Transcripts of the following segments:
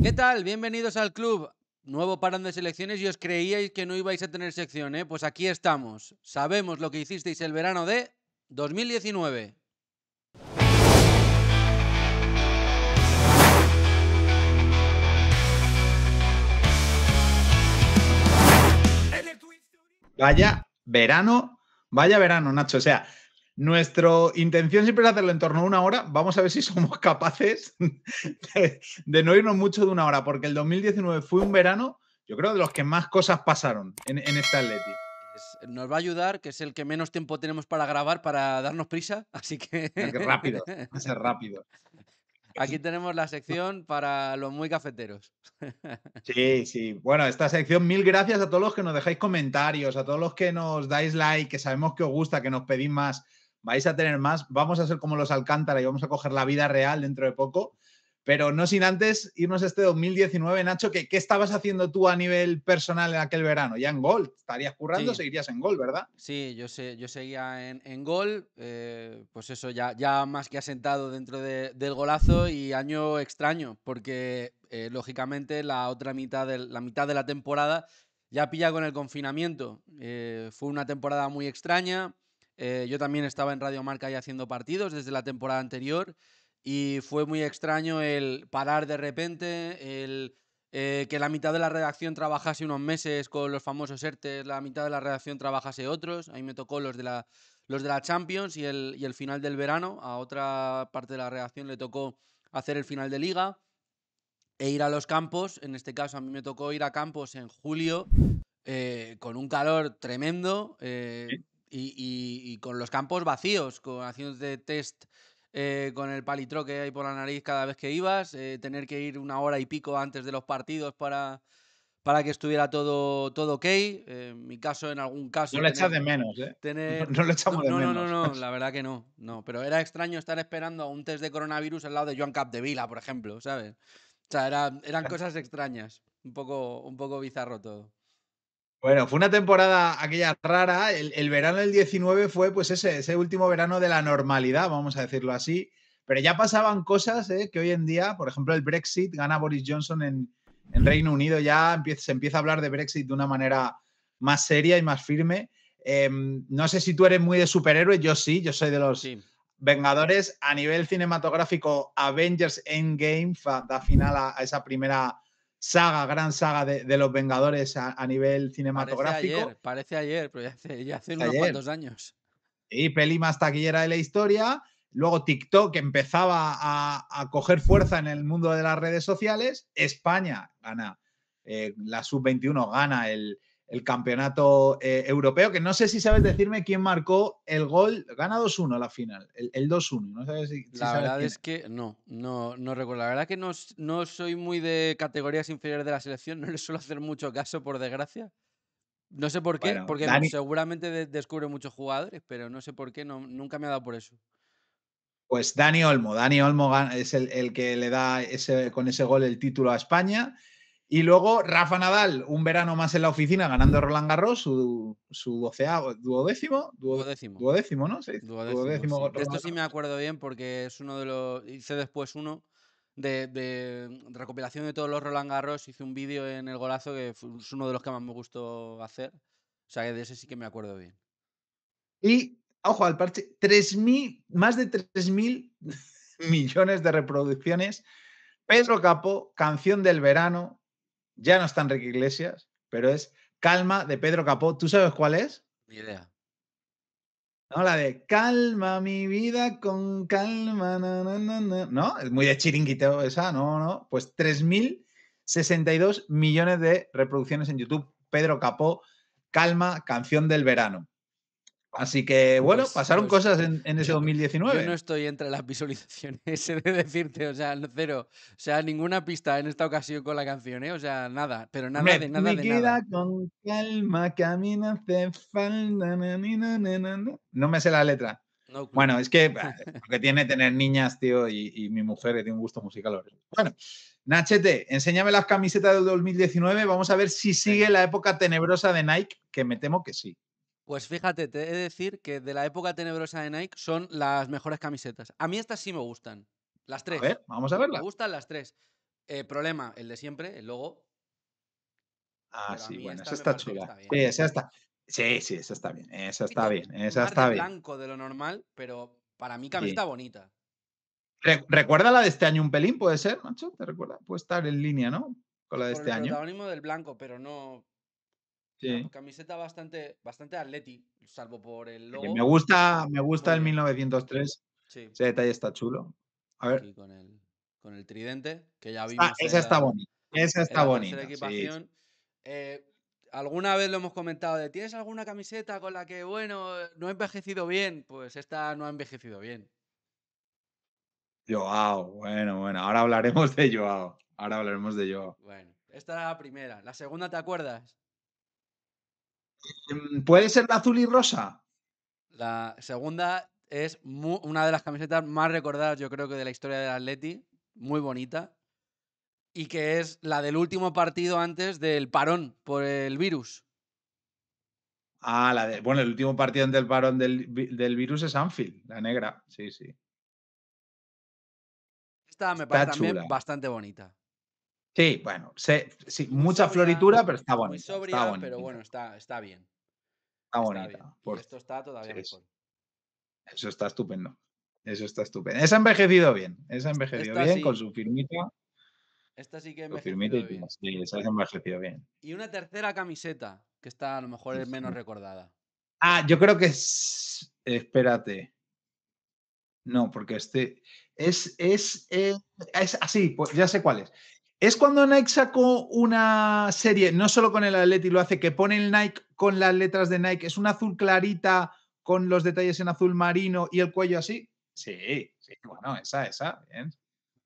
¿Qué tal? Bienvenidos al club. Nuevo parón de selecciones y os creíais que no ibais a tener sección, ¿eh? Pues aquí estamos. Sabemos lo que hicisteis el verano de 2019. Vaya verano, Nacho. O sea, nuestra intención siempre es hacerlo en torno a una hora. Vamos a ver si somos capaces de no irnos mucho de una hora, porque el 2019 fue un verano, yo creo, de los que más cosas pasaron en este Atleti. Nos va a ayudar, que es el que menos tiempo tenemos para grabar, para darnos prisa. Así que Rápido, va a ser rápido. aquí tenemos la sección para los muy cafeteros. Sí, sí. Bueno, esta sección, mil gracias a todos los que nos dejáis comentarios, a todos los que nos dais like, que sabemos que os gusta, que nos pedís más. Vais a tener más. Vamos a ser como los Alcántara y vamos a coger la vida real dentro de poco. Pero no sin antes irnos a este 2019, Nacho, ¿qué estabas haciendo tú a nivel personal en aquel verano? Ya en Gol. ¿Estarías currando o Sí, seguirías en Gol, verdad? sí, yo seguía en Gol, pues eso, ya más que asentado dentro del golazo y año extraño, porque lógicamente la mitad de la temporada ya pilla con el confinamiento. Fue una temporada muy extraña. Yo también estaba en Radio Marca ya haciendo partidos desde la temporada anterior y fue muy extraño el parar de repente, que la mitad de la redacción trabajase unos meses con los famosos ERTES, la mitad de la redacción trabajase otros. A mí me tocó los de la Champions y el final del verano. A otra parte de la redacción le tocó hacer el final de Liga e ir a los campos. En este caso, a mí me tocó ir a campos en julio con un calor tremendo y con los campos vacíos, haciendo de test con el palitro que hay por la nariz cada vez que ibas, tener que ir una hora y pico antes de los partidos para que estuviera todo ok. En mi caso, en algún No caso, lo echas de menos, ¿eh? No, tener... no lo No, echamos de no, no, no, menos. no, la verdad que no, no. Pero era extraño estar esperando a un test de coronavirus al lado de Joan Capdevila, por ejemplo, ¿sabes? O sea, eran cosas extrañas, un poco bizarro todo. Bueno, fue una temporada aquella rara. El verano del 19 fue pues ese último verano de la normalidad, vamos a decirlo así. Pero ya pasaban cosas que hoy en día, por ejemplo, el Brexit, gana Boris Johnson en Reino Unido, ya se empieza a hablar de Brexit de una manera más seria y más firme. No sé si tú eres muy de superhéroes, yo sí, yo soy de los Sí, Vengadores. A nivel cinematográfico, Avengers Endgame da final a esa primera gran saga de los Vengadores a nivel cinematográfico. parece ayer, pero ya hace unos Ayer. cuantos años. Y peli más taquillera de la historia. Luego TikTok empezaba a coger fuerza en el mundo de las redes sociales. España gana, la sub-21 gana el campeonato europeo, que no sé si sabes decirme quién marcó el gol. Gana 2-1 la final, el 2-1. No sabes si La sabes verdad quién es es. que no recuerdo. La verdad que no soy muy de categorías inferiores de la selección, no le suelo hacer mucho caso, por desgracia. No sé por qué, Bueno, porque seguramente descubre muchos jugadores, pero no sé por qué, nunca me ha dado por eso. Pues Dani Olmo. Dani Olmo es el que le da con ese gol el título a España. Y luego Rafa Nadal, un verano más en la oficina, ganando Roland Garros, su Duodécimo, duodécimo, ¿no? Sí, duodécimo, duodécimo sí. De esto Roland sí me Garros. acuerdo bien porque es uno de los... Hice después uno de recopilación de todos los Roland Garros, hice un vídeo en el golazo es uno de los que más me gustó hacer. O sea, que de ese sí que me acuerdo bien. Y, ojo al parche, más de 3.000 millones de reproducciones. Pedro Capó, canción del verano. Ya no está Enrique Iglesias, pero es Calma de Pedro Capó. ¿Tú sabes cuál es? Ni idea. ¿No? La de calma mi vida con calma, ¿no? Es muy de chiringuiteo esa, no. Pues 3.062 millones de reproducciones en YouTube. Pedro Capó, calma, canción del verano. Así que, bueno, pasaron Pues cosas en ese yo no 2019. estoy entre las visualizaciones, he de decirte, o sea, cero. O sea, ninguna pista en esta ocasión con la canción, ¿eh? O sea, nada, pero nada de Hombre, nada mi de nada. vida con calma, camina hace falta. No me sé la letra. No clue. Bueno, es que lo que tiene tener niñas, tío, y mi mujer que tiene un gusto musical horrible. Bueno, Nachete, enséñame las camisetas del 2019. Vamos a ver si sigue Venga. la época tenebrosa de Nike, que me temo que sí. Pues fíjate, te he de decir que de la época tenebrosa de Nike son las mejores camisetas. A mí estas sí me gustan. Las A tres. ver, vamos a Me verlas. gustan las tres. Problema, el de siempre, el logo, Ah, pero a sí, mí bueno, esta esa me está parece que chula. está Sí, bien. esa está. Sí, sí, esa está bien. Esa Un está poquito bien. Esa más de está bien. blanco de lo normal, pero para mí Sí. camiseta bonita. ¿Recuerda la de este año un pelín? ¿Puede ser, Nacho? ¿Te recuerda? Puede estar en línea, ¿no? Con la de Por este el año. protagonismo del blanco, pero no. O sea, Sí. camiseta bastante atleti, salvo por el Me logo. gusta Muy el bien. 1903. Sí, Ese detalle está chulo. A ver. aquí con el tridente, que ya vimos Esa está bonita. Esa en está la tercera bonita. Sí, sí. equipación. Eh, alguna vez lo hemos comentado de, ¿tienes alguna camiseta con la que, bueno, no ha envejecido bien? Pues esta no ha envejecido bien. Joao, bueno, bueno. Ahora hablaremos de Joao. Ahora hablaremos de Joao. Bueno, esta era la primera. La segunda, ¿te acuerdas? ¿Puede ser la azul y rosa? La segunda es una de las camisetas más recordadas, yo creo que de la historia del Atleti. Muy bonita. Y que es la del último partido antes del parón por el virus. Ah, bueno, el último partido ante el parón del virus es Anfield, la negra. Sí, sí. Esta me Está parece también chula. bastante bonita. Sí, bueno, sí, Muy mucha sobria, floritura, pero está muy bonita, está sobria, pero bonita, bueno, está bien. está Está bien. bonita. Y esto está todavía Sí, mejor. eso está estupendo. Eso está estupendo. Esa ha envejecido bien. Esa ha envejecido Esta bien con sí, su firmita. esta sí que ha Su firmita y envejecido todo. bien. Sí, esa ha envejecido bien. Y una tercera camiseta, que está a lo mejor es menos recordada. Ah, yo creo que es. Espérate. No, porque es así, pues ya sé cuál es. Es cuando Nike sacó una serie, no solo con el Atleti lo hace, que pone el Nike con las letras de Nike, es un azul clarita con los detalles en azul marino y el cuello así. Sí, sí, bueno, esa, bien.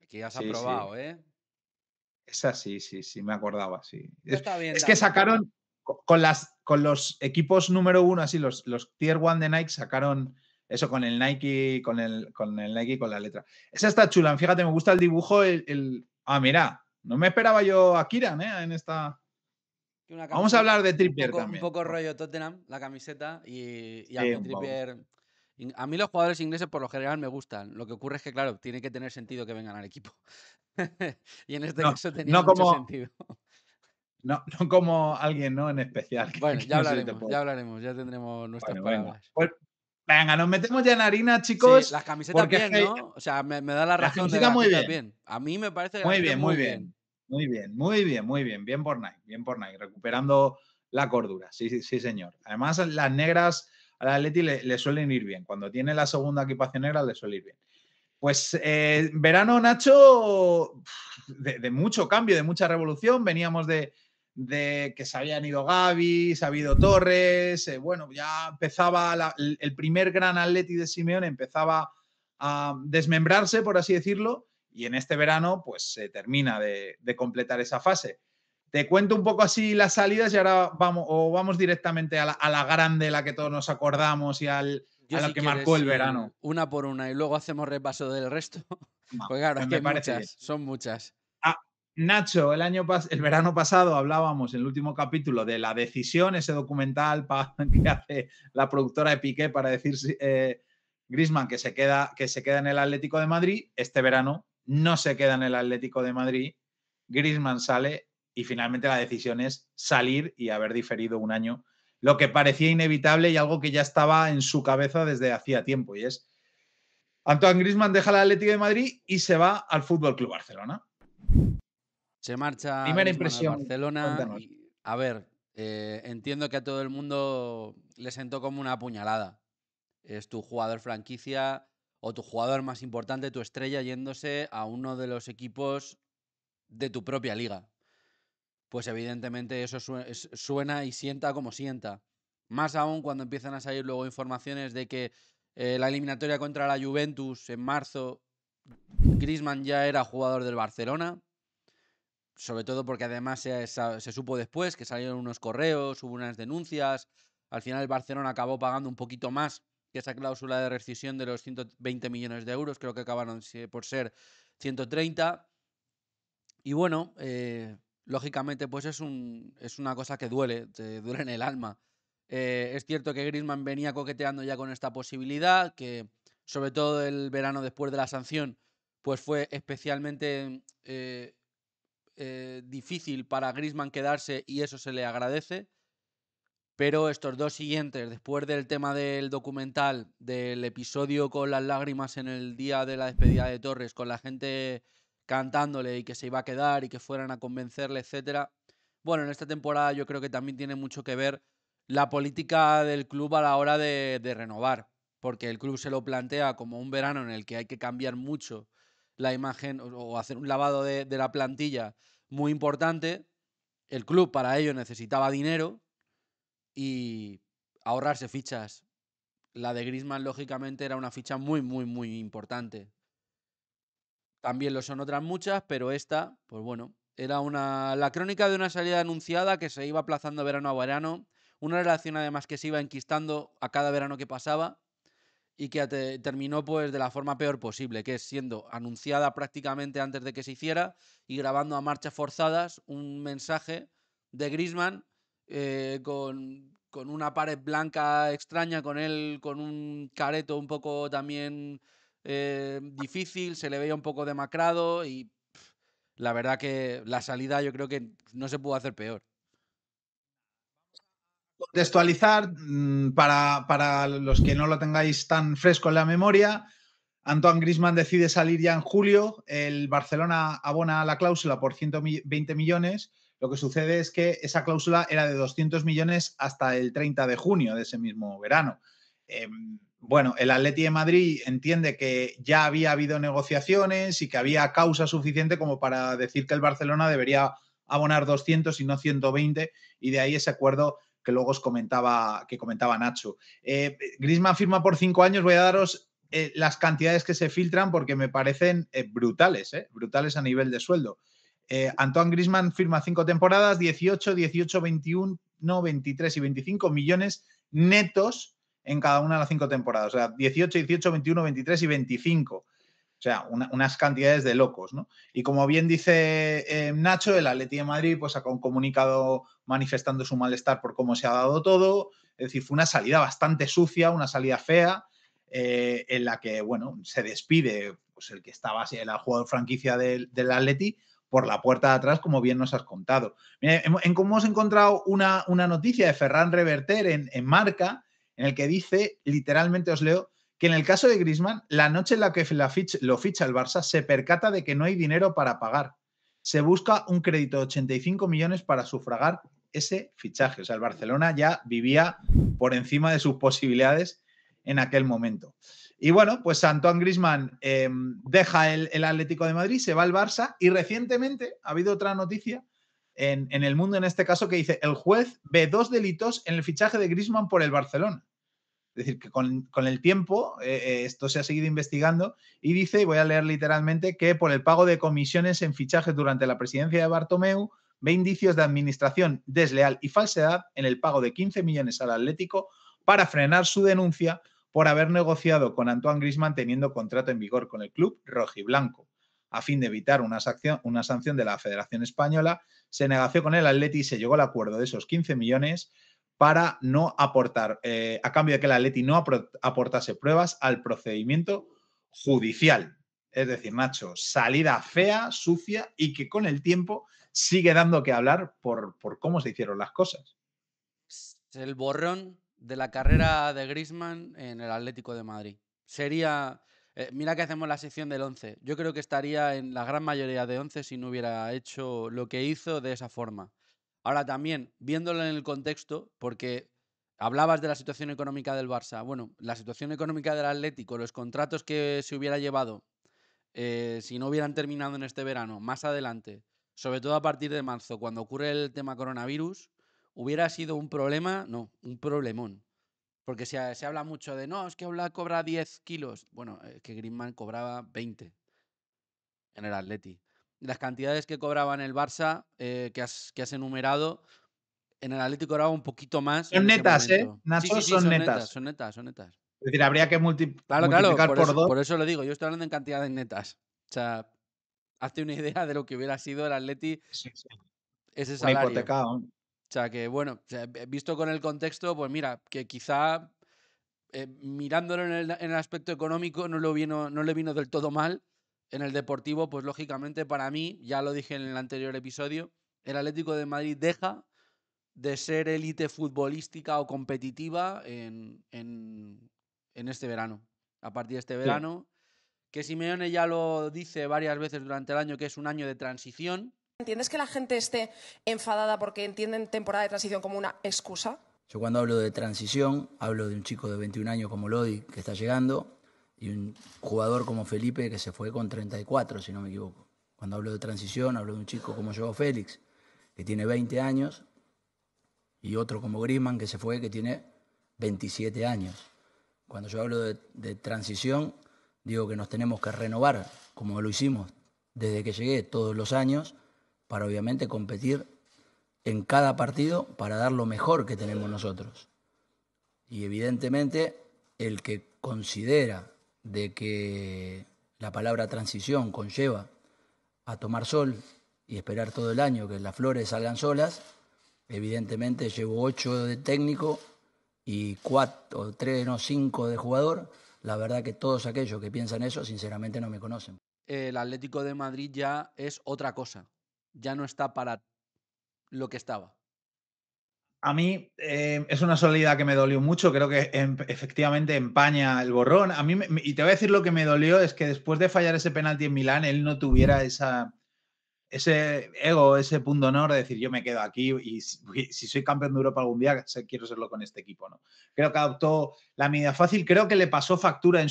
Aquí has Sí, sí. aprobado, ¿eh? Esa sí, sí, sí, me acordaba, sí. Esta está bien Es que también. sacaron con los equipos número uno, así, los Tier One de Nike, sacaron eso con el Nike, con el Nike y con la letra. Esa está chula, fíjate, me gusta el dibujo. Ah, mira, no me esperaba yo a Kiran, en esta. Una Vamos a camiseta, hablar de Trippier un también. poco rollo Tottenham, la camiseta, y a Sí, mí un poco. Trippier. A mí los jugadores ingleses por lo general me gustan. Lo que ocurre es que, claro, tiene que tener sentido que vengan al equipo. Y en este No, caso tenía no mucho como, sentido. no como alguien, ¿no? En especial, Bueno, que no sé si te puedo. ya hablaremos, ya tendremos nuestras Bueno, venga. palabras. Pues venga, nos metemos ya en harina, Sí, chicos, las camisetas porque es bien, que ¿no? O sea, me da la la razón de las camiseta muy camisetas bien. bien. A mí me parece que las Muy tres bien, muy muy bien. bien. Muy bien, muy bien, muy bien. Bien por Nike, bien por Nike. Recuperando la cordura. Sí, sí, sí, señor. Además, las negras al Atleti le suelen ir bien. Cuando tiene la segunda equipación negra, le suele ir bien. Pues verano, Nacho, de mucho cambio, de mucha revolución. Veníamos de que se habían ido Gavi, se ha ido Torres. Bueno, ya empezaba el primer gran Atleti de Simeone, empezaba a desmembrarse, por así decirlo. Y en este verano, pues se termina de completar esa fase. Te cuento un poco así las salidas y ahora vamos directamente a la grande, la que todos nos acordamos y a Yo, lo si que marcó quieres el ir verano. una por una y luego hacemos repaso del resto. No, Pues claro, es pues que me hay parece bien. muchas, son muchas. Ah, Nacho, el verano pasado hablábamos en el último capítulo de La Decisión, ese documental que hace la productora de Piqué para decir Griezmann que se queda en el Atlético de Madrid. Este verano no se queda en el Atlético de Madrid. Griezmann sale y finalmente la decisión es salir y haber diferido un año, lo que parecía inevitable y algo que ya estaba en su cabeza desde hacía tiempo, y es Antoine Griezmann deja el Atlético de Madrid y se va al Fútbol Club Barcelona. Se marcha Primera Griezmann al impresión, Barcelona cuéntanos. y, a ver, entiendo que a todo el mundo le sentó como una puñalada. Es tu jugador franquicia o tu jugador más importante, tu estrella, yéndose a uno de los equipos de tu propia liga. Pues evidentemente eso suena y sienta como sienta. Más aún cuando empiezan a salir luego informaciones de que la eliminatoria contra la Juventus en marzo, Griezmann ya era jugador del Barcelona, sobre todo porque además se supo después que salieron unos correos, hubo unas denuncias, al final el Barcelona acabó pagando un poquito más que esa cláusula de rescisión de los 120 millones de euros, creo que acabaron por ser 130. Y bueno, lógicamente pues es una cosa que duele, te duele en el alma. Es cierto que Griezmann venía coqueteando ya con esta posibilidad, que sobre todo el verano después de la sanción, pues fue especialmente difícil para Griezmann quedarse y eso se le agradece. Pero estos dos siguientes, después del tema del documental, del episodio con las lágrimas en el día de la despedida de Torres, con la gente cantándole y que se iba a quedar y que fueran a convencerle, etcétera. Bueno, en esta temporada yo creo que también tiene mucho que ver la política del club a la hora de renovar, porque el club se lo plantea como un verano en el que hay que cambiar mucho la imagen o hacer un lavado de la plantilla muy importante. El club para ello necesitaba dinero y ahorrarse fichas. La de Griezmann, lógicamente, era una ficha muy, muy, muy importante. También lo son otras muchas, pero esta, pues bueno, era la crónica de una salida anunciada que se iba aplazando verano a verano, una relación además que se iba enquistando a cada verano que pasaba y que terminó pues de la forma peor posible, que es siendo anunciada prácticamente antes de que se hiciera y grabando a marchas forzadas un mensaje de Griezmann con una pared blanca extraña, con él con un careto un poco también difícil, se le veía un poco demacrado y la verdad que la salida yo creo que no se pudo hacer peor. Contextualizar, para los que no lo tengáis tan fresco en la memoria, Antoine Griezmann decide salir ya en julio, el Barcelona abona la cláusula por 120 millones, lo que sucede es que esa cláusula era de 200 millones hasta el 30 de junio de ese mismo verano. Bueno, el Atleti de Madrid entiende que ya había habido negociaciones y que había causa suficiente como para decir que el Barcelona debería abonar 200 y no 120, y de ahí ese acuerdo que luego comentaba Nacho. Griezmann firma por 5 años, voy a daros las cantidades que se filtran porque me parecen brutales a nivel de sueldo. Antoine Griezmann firma 5 temporadas, 18, 18, 21, 23 y 25 millones netos en cada una de las 5 temporadas. O sea, 18, 18, 21, 23 y 25. O sea, unas cantidades de locos, ¿no? Y como bien dice Nacho, el Atleti de Madrid pues sacó un comunicado manifestando su malestar por cómo se ha dado todo. Es decir, fue una salida bastante sucia, una salida fea, en la que, bueno, se despide pues, el que estaba, el jugador franquicia del Atleti, por la puerta de atrás, como bien nos has contado. Mira, hemos encontrado una noticia de Ferran Reverter en Marca, en el que dice, literalmente os leo, que en el caso de Griezmann, la noche en la que lo ficha el Barça, se percata de que no hay dinero para pagar. Se busca un crédito de 85 millones para sufragar ese fichaje. O sea, el Barcelona ya vivía por encima de sus posibilidades en aquel momento. Y bueno, pues Antoine Griezmann deja el Atlético de Madrid, se va al Barça, y recientemente ha habido otra noticia en El Mundo, en este caso, que dice: el juez ve 2 delitos en el fichaje de Griezmann por el Barcelona. Es decir, que con el tiempo esto se ha seguido investigando, y dice, y voy a leer literalmente, que por el pago de comisiones en fichajes durante la presidencia de Bartomeu ve indicios de administración desleal y falsedad en el pago de 15 millones al Atlético para frenar su denuncia por haber negociado con Antoine Griezmann teniendo contrato en vigor con el club rojiblanco. A fin de evitar una sanción de la Federación Española, se negoció con el Atleti y se llegó al acuerdo de esos 15 millones para no aportar, a cambio de que el Atleti no aportase pruebas al procedimiento judicial. Es decir, Nacho, salida fea, sucia, y que con el tiempo sigue dando que hablar por cómo se hicieron las cosas. El borrón de la carrera de Griezmann en el Atlético de Madrid. Sería, mira que hacemos la sección del 11. Yo creo que estaría en la gran mayoría de 11 si no hubiera hecho lo que hizo de esa forma. Ahora también, viéndolo en el contexto, porque hablabas de la situación económica del Barça. Bueno, la situación económica del Atlético, los contratos que se hubiera llevado si no hubieran terminado en este verano, más adelante, sobre todo a partir de marzo, cuando ocurre el tema coronavirus, hubiera sido un problema, no, un problemón. Porque se habla mucho de, no, es que Oblak cobra 10 kilos. Bueno, es que Griezmann cobraba 20 en el Atleti. Las cantidades que cobraba en el Barça, que has enumerado, en el Atlético cobraba un poquito más Son en ese netas, momento. Sí, Nacho, sí, sí, son son netas, netas. son netas, son netas. Es decir, habría que Claro, claro, multiplicar por 2. por eso lo digo. Yo estoy hablando en cantidades netas. O sea, hazte una idea de lo que hubiera sido el Atleti Sí, sí. ese Una salario. hipoteca. O sea que, bueno, o sea, visto con el contexto, pues mira, que quizá mirándolo en el aspecto económico no le vino del todo mal, en el deportivo, pues lógicamente para mí, ya lo dije en el anterior episodio, el Atlético de Madrid deja de ser élite futbolística o competitiva en este verano. A partir de este Sí. verano, que Simeone ya lo dice varias veces durante el año, que es un año de transición. ¿Entiendes que la gente esté enfadada porque entienden temporada de transición como una excusa? Yo cuando hablo de transición, hablo de un chico de 21 años como Lodi, que está llegando, y un jugador como Felipe, que se fue con 34, si no me equivoco. Cuando hablo de transición, hablo de un chico como Joao Félix, que tiene 20 años, y otro como Griezmann, que se fue, que tiene 27 años. Cuando yo hablo de transición, digo que nos tenemos que renovar, como lo hicimos desde que llegué todos los años, para obviamente competir en cada partido para dar lo mejor que tenemos nosotros. Y evidentemente el que considera de que la palabra transición conlleva a tomar sol y esperar todo el año que las flores salgan solas, evidentemente llevo 8 de técnico y 4, 3, no 5 de jugador. La verdad que todos aquellos que piensan eso sinceramente no me conocen. El Atlético de Madrid ya es otra cosa. Ya no está para lo que estaba. A mí es una salida que me dolió mucho, creo que efectivamente empaña el borrón. A mí y te voy a decir lo que me dolió, es que después de fallar ese penalti en Milán, él no tuviera ese ego, ese punto honor de decir yo me quedo aquí y si soy campeón de Europa algún día, quiero serlo con este equipo, ¿no? Creo que adoptó la medida fácil, creo que le pasó factura a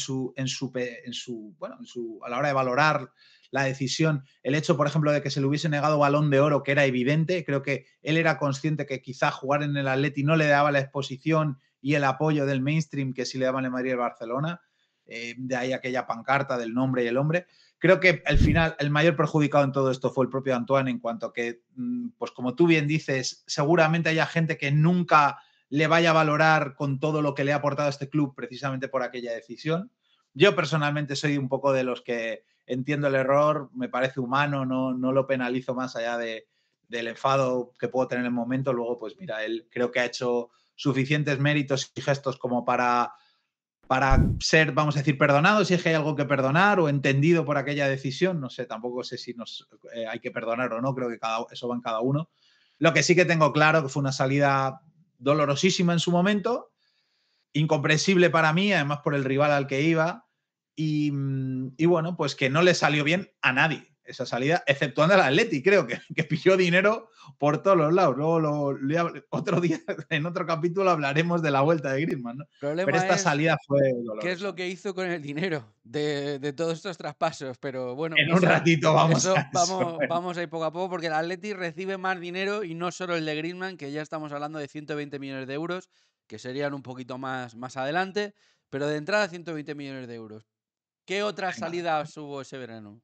la hora de valorar la decisión, el hecho, por ejemplo, de que se le hubiese negado Balón de Oro, que era evidente. Creo que él era consciente que quizá jugar en el Atleti no le daba la exposición y el apoyo del mainstream que sí le daban en Madrid y el Barcelona. De ahí aquella pancarta del nombre y el hombre. Creo que al final el mayor perjudicado en todo esto fue el propio Antoine, en cuanto a que, pues como tú bien dices, seguramente haya gente que nunca le vaya a valorar con todo lo que le ha aportado a este club precisamente por aquella decisión. Yo personalmente soy un poco de los que entiendo el error, me parece humano, no lo penalizo más allá del enfado que puedo tener en el momento. Luego, pues mira, él creo que ha hecho suficientes méritos y gestos como para ser, vamos a decir, perdonado, si es que hay algo que perdonar o entendido por aquella decisión. No sé, tampoco sé si hay que perdonar o no, creo que eso va en cada uno. Lo que sí que tengo claro que fue una salida dolorosísima en su momento, incomprensible para mí, además por el rival al que iba, y bueno, pues que no le salió bien a nadie esa salida, exceptuando al Atleti, creo que pilló dinero por todos los lados. Luego otro día, en otro capítulo, hablaremos de la vuelta de Griezmann, ¿no? El Pero problema esta es salida fue qué es lo dolorosa. que hizo con el dinero de todos estos traspasos. Pero bueno, En un ratito vamos eso a eso. vamos a ir poco a poco, porque el Atleti recibe más dinero y no solo el de Griezmann, que ya estamos hablando de 120 millones de euros, que serían un poquito más adelante, pero de entrada 120 millones de euros. ¿Qué otras Venga. salidas hubo ese verano?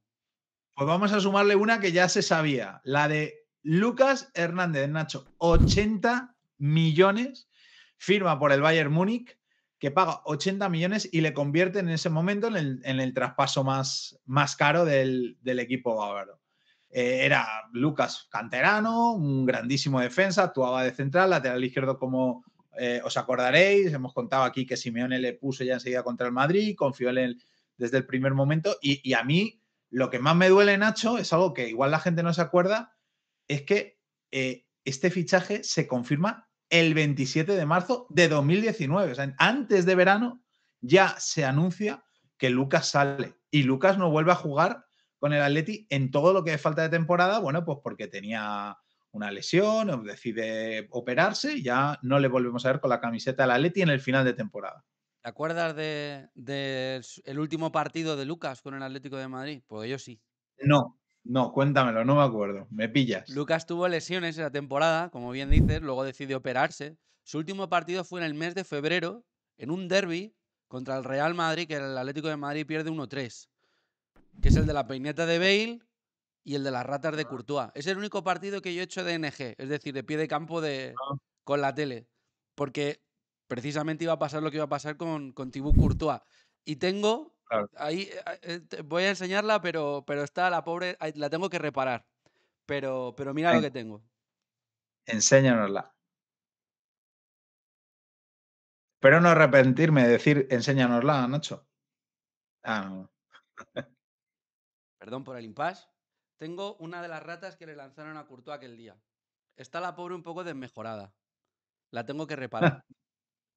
Pues vamos a sumarle una que ya se sabía, la de Lucas Hernández, Nacho, 80 millones, firma por el Bayern Múnich, que paga 80 millones y le convierte en ese momento en el traspaso más caro del equipo bávaro. Era Lucas canterano, un grandísimo defensa, actuaba de central, lateral izquierdo como os acordaréis, hemos contado aquí que Simeone le puso ya enseguida contra el Madrid, confió en él desde el primer momento y a mí lo que más me duele, Nacho, es algo que igual la gente no se acuerda, es que este fichaje se confirma el 27 de marzo de 2019. O sea, antes de verano ya se anuncia que Lucas sale y Lucas no vuelve a jugar con el Atleti en todo lo que falta de temporada, bueno, pues porque tenía una lesión o decide operarse y ya no le volvemos a ver con la camiseta del Atleti en el final de temporada. ¿Te acuerdas el último partido de Lucas con el Atlético de Madrid? Pues yo sí. No, cuéntamelo, no me acuerdo, me pillas. Lucas tuvo lesiones esa temporada, como bien dices, luego decidió operarse. Su último partido fue en el mes de febrero, en un derby contra el Real Madrid, que el Atlético de Madrid pierde 1-3, que es el de la peineta de Bale y el de las ratas de Courtois. Es el único partido que yo he hecho de NG, es decir, de pie de campo con la tele, porque precisamente iba a pasar lo que iba a pasar con Thibaut Courtois. Y tengo, Claro. ahí voy a enseñarla, pero está la pobre, la tengo que reparar. Pero mira lo Venga, que tengo. enséñanosla. Pero no arrepentirme de decir enséñanosla, Nacho. Ah, no. Perdón por el impasse. Tengo una de las ratas que le lanzaron a Courtois aquel día. Está la pobre un poco desmejorada. La tengo que reparar.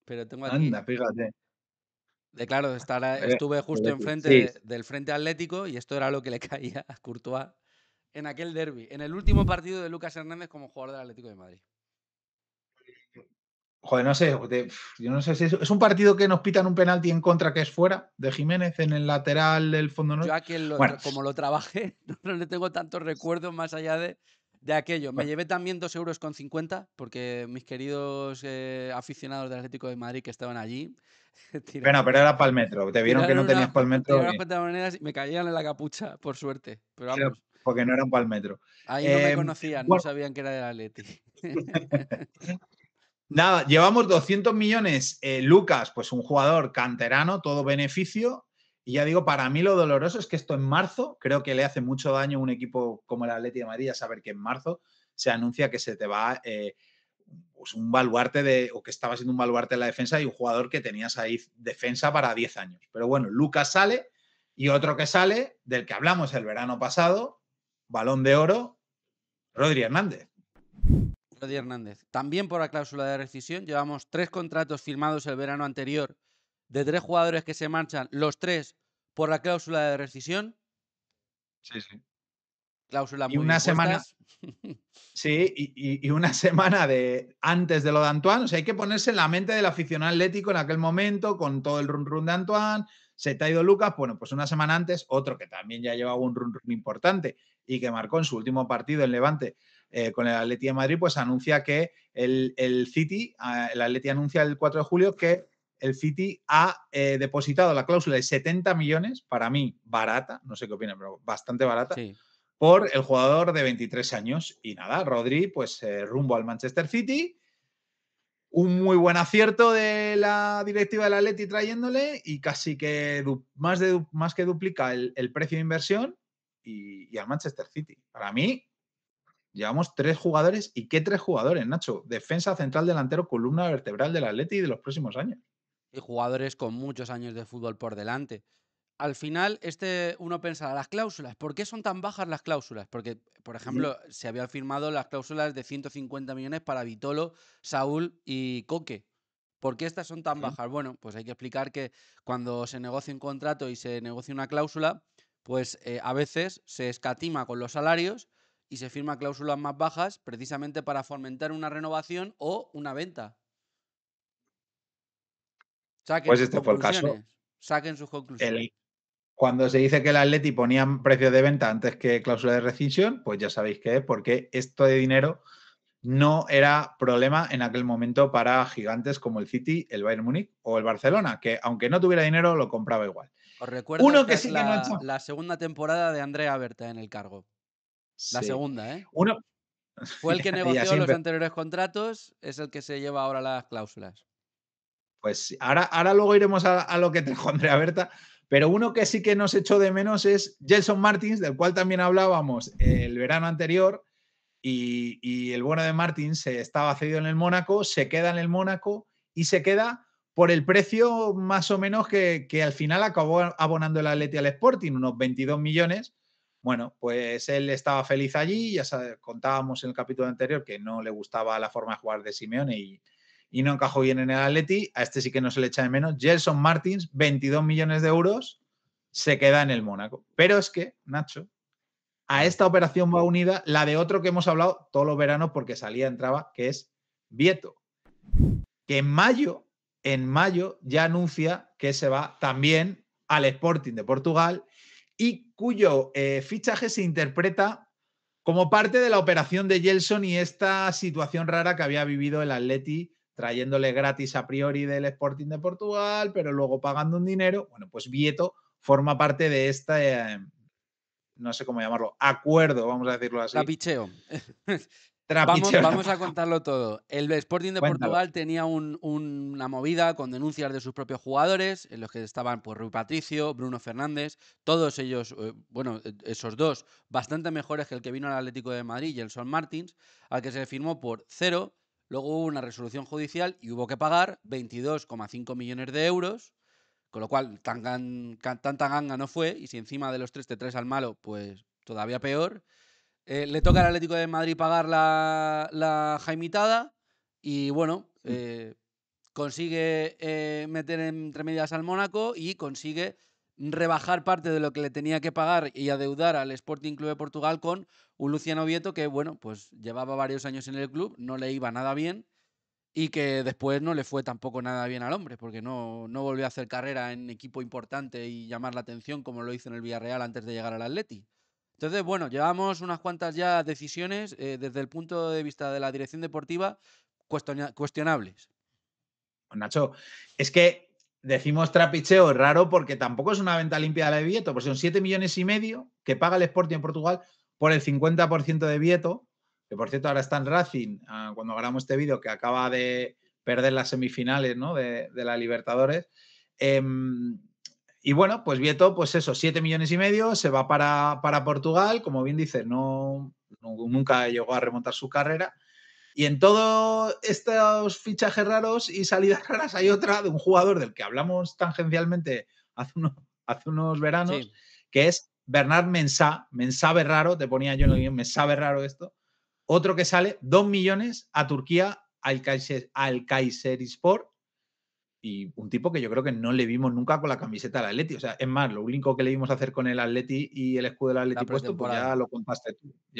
Pero tengo aquí... Anda, fíjate. Claro, estuve justo enfrente Sí, del Frente Atlético y esto era lo que le caía a Courtois en aquel derbi, en el último partido de Lucas Hernández como jugador del Atlético de Madrid. joder, no sé, yo no sé si es un partido que nos pitan un penalti en contra que es fuera de Jiménez en el lateral del fondo Yo norte. aquel, Bueno, como lo trabajé, no le tengo tantos recuerdos más allá de aquello. Me bueno, llevé también 2,50 € porque mis queridos aficionados del Atlético de Madrid que estaban allí pero era para el metro. Te vieron que tiraron no tenías para el metro unas cuantas monedas y me caían en la capucha, por suerte. Pero vamos, porque no eran para el metro. ahí no me conocían, no Bueno, sabían que era del Atleti. nada, llevamos 200 millones. Lucas, pues un jugador canterano, todo beneficio. Y ya digo, para mí lo doloroso es que esto en marzo, creo que le hace mucho daño a un equipo como el Atleti de Madrid, a saber que en marzo se anuncia que se te va pues un baluarte o que estaba siendo un baluarte en la defensa y un jugador que tenías ahí defensa para 10 años. Pero bueno, Lucas sale y otro que sale, del que hablamos el verano pasado, Balón de Oro, Rodri Hernández. Rodri Hernández. También por la cláusula de rescisión. Llevamos 3 contratos firmados el verano anterior de 3 jugadores que se marchan, los 3 por la cláusula de rescisión. Sí, sí. Cláusulas Y muy una bien semana, puestas. sí, y una semana antes de lo de Antoine, o sea, hay que ponerse en la mente del aficionado atlético en aquel momento, con todo el run run de Antoine, se te ha ido Lucas, bueno, pues una semana antes, otro que también ya llevaba un run run importante y que marcó en su último partido en Levante con el Atleti de Madrid, pues anuncia que el City, el Atleti anuncia el 4 de julio que el City ha depositado la cláusula de 70 millones, para mí barata, no sé qué opinan, pero bastante barata, Sí. por el jugador de 23 años. Y nada, Rodri, pues rumbo al Manchester City. Un muy buen acierto de la directiva del Atleti trayéndole y casi que más que duplica el precio de inversión y al Manchester City. Para mí, llevamos 3 jugadores. ¿Y qué 3 jugadores, Nacho? Defensa, central, delantero, columna vertebral del Atleti de los próximos años. Y jugadores con muchos años de fútbol por delante. Al final, uno pensará, las cláusulas, ¿por qué son tan bajas las cláusulas? Porque, por ejemplo, se habían firmado las cláusulas de 150 millones para Vitolo, Saúl y Coque. ¿Por qué estas son tan bajas? Bueno, pues hay que explicar que cuando se negocia un contrato y se negocia una cláusula, pues a veces se escatima con los salarios y se firma cláusulas más bajas precisamente para fomentar una renovación o una venta. Saquen Pues sus este fue el caso. conclusiones. Saquen sus conclusiones. Cuando se dice que el Atleti ponía precio de venta antes que cláusula de rescisión, pues ya sabéis que es porque esto de dinero no era problema en aquel momento para gigantes como el City, el Bayern Múnich o el Barcelona, que aunque no tuviera dinero lo compraba igual. Os recuerdo, Uno esta que es sí que no ha hecho. la segunda temporada de Andrea Berta en el cargo. La Sí. segunda, ¿eh? Uno. Fue el que Y negoció así los anteriores contratos, es el que se lleva ahora las cláusulas. Pues ahora luego iremos a lo que trajo Andrea Berta, pero uno que sí que nos echó de menos es Gelson Martins, del cual también hablábamos el verano anterior, y el bueno de Martins estaba cedido en el Mónaco, se queda en el Mónaco y se queda por el precio más o menos que al final acabó abonando el Atleti al Sporting, unos 22 millones. Bueno, pues él estaba feliz allí, ya contábamos en el capítulo anterior que no le gustaba la forma de jugar de Simeone y no encajó bien en el Atleti. A este sí que no se le echa de menos. Gelson Martins, 22 millones de euros, se queda en el Mónaco. Pero es que, Nacho, a esta operación va unida la de otro que hemos hablado todos los veranos porque salía, entraba, que es Vieto, que en mayo ya anuncia que se va también al Sporting de Portugal y cuyo fichaje se interpreta como parte de la operación de Gelson y esta situación rara que había vivido el Atleti trayéndole gratis a priori del Sporting de Portugal, pero luego pagando un dinero. Bueno, pues Vieto forma parte de esta, no sé cómo llamarlo, acuerdo, vamos a decirlo así. Trapicheo. Trapicheo. Vamos a contarlo todo. El Sporting de Cuéntalo. Portugal tenía una movida con denuncias de sus propios jugadores, en los que estaban pues, Rui Patricio, Bruno Fernández, todos ellos, esos dos, bastante mejores que el que vino al Atlético de Madrid y el Son Martins, al que se le firmó por 0. Luego hubo una resolución judicial y hubo que pagar 22,5 millones de euros con lo cual tanta ganga no fue, y si encima de los 3 te traes al malo, pues todavía peor. Le toca al Atlético de Madrid pagar la jaimitada y bueno, consigue meter entre medias al Mónaco y consigue rebajar parte de lo que le tenía que pagar y adeudar al Sporting Club de Portugal con un Luciano Vieto que, bueno, pues llevaba varios años en el club, no le iba nada bien y que después no le fue tampoco nada bien al hombre, porque no volvió a hacer carrera en equipo importante y llamar la atención como lo hizo en el Villarreal antes de llegar al Atleti. Entonces, bueno, llevamos unas cuantas ya decisiones desde el punto de vista de la dirección deportiva cuestionables. Nacho, es que decimos trapicheo raro porque tampoco es una venta limpia de la de Vieto, porque son 7,5 millones que paga el Sporting en Portugal por el 50% de Vieto, que por cierto ahora está en Racing, cuando grabamos este vídeo, que acaba de perder las semifinales, ¿no?, de la Libertadores. Y bueno, pues Vieto, pues eso, 7,5 millones, se va para Portugal, como bien dices, nunca llegó a remontar su carrera. Y en todos estos fichajes raros y salidas raras hay otra de un jugador del que hablamos tangencialmente hace unos veranos, Sí. que es Bernard Mensah. Mensah Berraro, te ponía yo en el guión, Mensah Berraro esto. Otro que sale, 2 millones a Turquía, al Kayserispor, y un tipo que yo creo que no le vimos nunca con la camiseta del Atleti. O sea, es más, lo único que le vimos hacer con el Atleti y el escudo del Atleti puesto, pues ya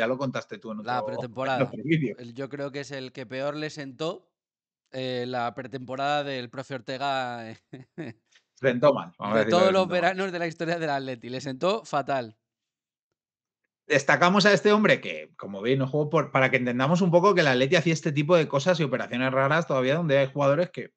lo contaste tú en La otro pretemporada. vídeo. Yo creo que es el que peor le sentó la pretemporada del profe Ortega Sentó mal, vamos a de decirlo todos que los sentó mal. veranos de la historia del Atleti. Le sentó fatal. Destacamos a este hombre que, como veis, no juego para que entendamos un poco que el Atleti hacía este tipo de cosas y operaciones raras todavía, donde hay jugadores que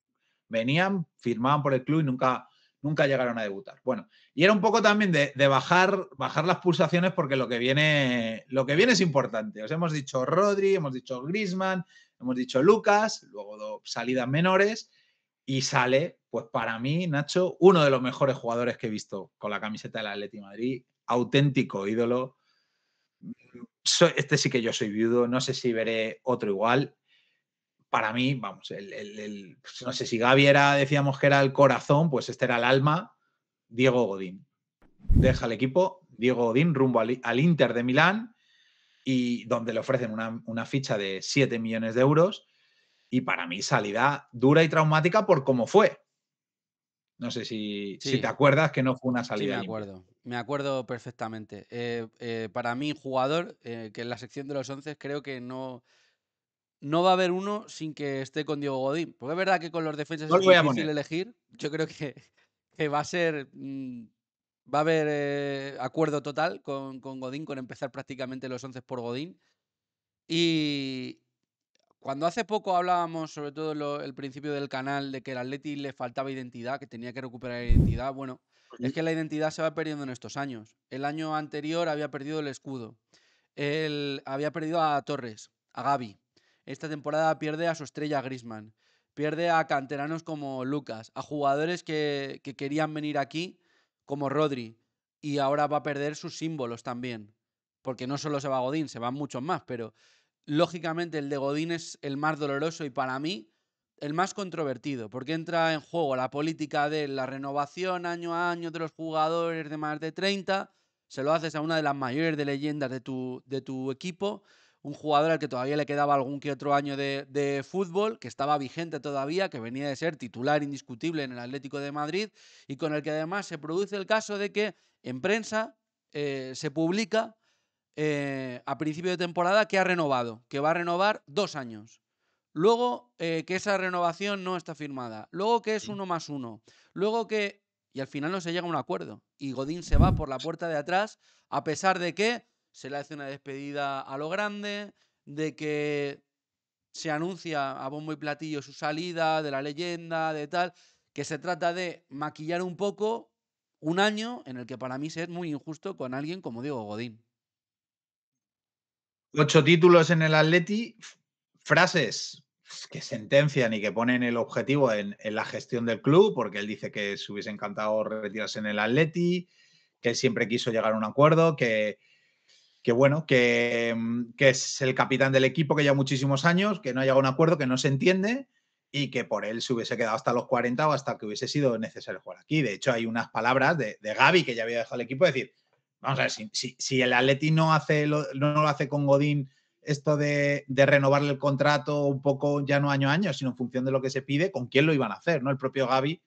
venían, firmaban por el club y nunca llegaron a debutar. Bueno, y era un poco también de bajar las pulsaciones, porque lo que viene es importante. Os hemos dicho Rodri, hemos dicho Griezmann, hemos dicho Lucas, luego salidas menores, y sale, pues para mí, Nacho, uno de los mejores jugadores que he visto con la camiseta del Atleti Madrid, auténtico ídolo. Este sí que yo soy viudo, no sé si veré otro igual. Para mí, vamos, no sé si Gavi decíamos que era el corazón, pues este era el alma. Diego Godín. Deja el equipo, Diego Godín, rumbo al Inter de Milán, y donde le ofrecen una ficha de 7 millones de euros. Y para mí, salida dura y traumática por cómo fue. No sé si te acuerdas que no fue una salida limpia. Me acuerdo perfectamente. Para mí, jugador, que en la sección de los 11 creo que no va a haber uno sin que esté con Diego Godín. Porque es verdad que con los defensas es difícil elegir. Yo creo que va a ser... va a haber acuerdo total con Godín, con empezar prácticamente los 11 por Godín. Y cuando hace poco hablábamos, sobre todo el principio del canal, de que al Atleti le faltaba identidad, que tenía que recuperar identidad, bueno, es que la identidad se va perdiendo en estos años. El año anterior había perdido el escudo. Él había perdido a Torres, a Gavi. Esta temporada pierde a su estrella Griezmann. Pierde a canteranos como Lucas, a jugadores que querían venir aquí como Rodri. Y ahora va a perder sus símbolos también. Porque no solo se va Godín, se van muchos más, pero lógicamente el de Godín es el más doloroso y para mí el más controvertido, porque entra en juego la política de la renovación año a año de los jugadores de más de 30, se lo haces a una de las mayores de leyendas de tu equipo, un jugador al que todavía le quedaba algún que otro año de fútbol, que estaba vigente todavía, que venía de ser titular indiscutible en el Atlético de Madrid y con el que además se produce el caso de que en prensa se publica a principio de temporada que ha renovado, que va a renovar 2 años. Luego que esa renovación no está firmada. Luego que es 1+1. Luego que... Y al final no se llega a un acuerdo. Y Godín se va por la puerta de atrás, a pesar de que se le hace una despedida a lo grande, de que se anuncia a bombo y platillo su salida, de la leyenda, de tal, que se trata de maquillar un poco un año en el que para mí es muy injusto con alguien como Diego Godín. 8 títulos en el Atleti, frases que sentencian y que ponen el objetivo en la gestión del club, porque él dice que se hubiese encantado retirarse en el Atleti, que él siempre quiso llegar a un acuerdo, que es el capitán del equipo, que lleva muchísimos años, que no ha llegado a un acuerdo, que no se entiende, y que por él se hubiese quedado hasta los 40 o hasta que hubiese sido necesario jugar aquí. De hecho, hay unas palabras de Gavi, que ya había dejado el equipo, de decir, vamos a ver, si el Atleti no lo hace con Godín, esto de renovarle el contrato un poco ya no año a año, sino en función de lo que se pide, ¿con quién lo iban a hacer? ¿No? El propio Gavi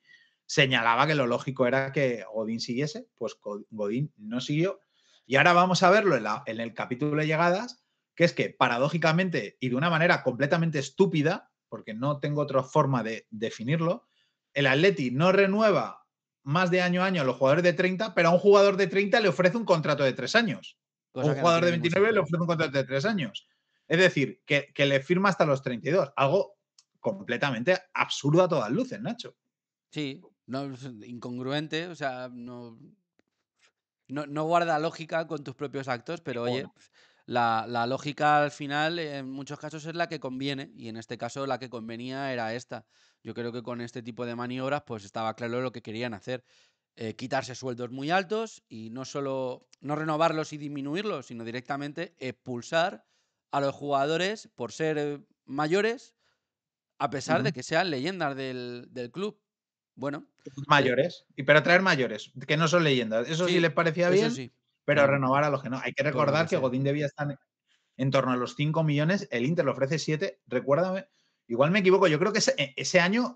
señalaba que lo lógico era que Godín siguiese, pues Godín no siguió. Y ahora vamos a verlo en el capítulo de llegadas, que es que paradójicamente y de una manera completamente estúpida, porque no tengo otra forma de definirlo, el Atleti no renueva más de año a año a los jugadores de 30, pero a un jugador de 30 le ofrece un contrato de 3 años. O un jugador de 29 le ofrece un contrato de 3 años. Es decir, que le firma hasta los 32. Algo completamente absurdo a todas luces, Nacho. Sí, no, incongruente, o sea, no guarda lógica con tus propios actos, pero oye, pues, la lógica al final en muchos casos es la que conviene, y en este caso la que convenía era esta. Yo creo que con este tipo de maniobras pues estaba claro lo que querían hacer. Quitarse sueldos muy altos y no solo no renovarlos y disminuirlos, sino directamente expulsar a los jugadores por ser mayores, a pesar de que sean leyendas del club. Bueno, mayores, pero traer mayores, que no son leyendas. Eso sí les parecía bien, sí. pero renovar a los que no. Hay que recordar que Godín debía estar en torno a los 5 millones, el Inter le ofrece 7, recuérdame, igual me equivoco, yo creo que ese año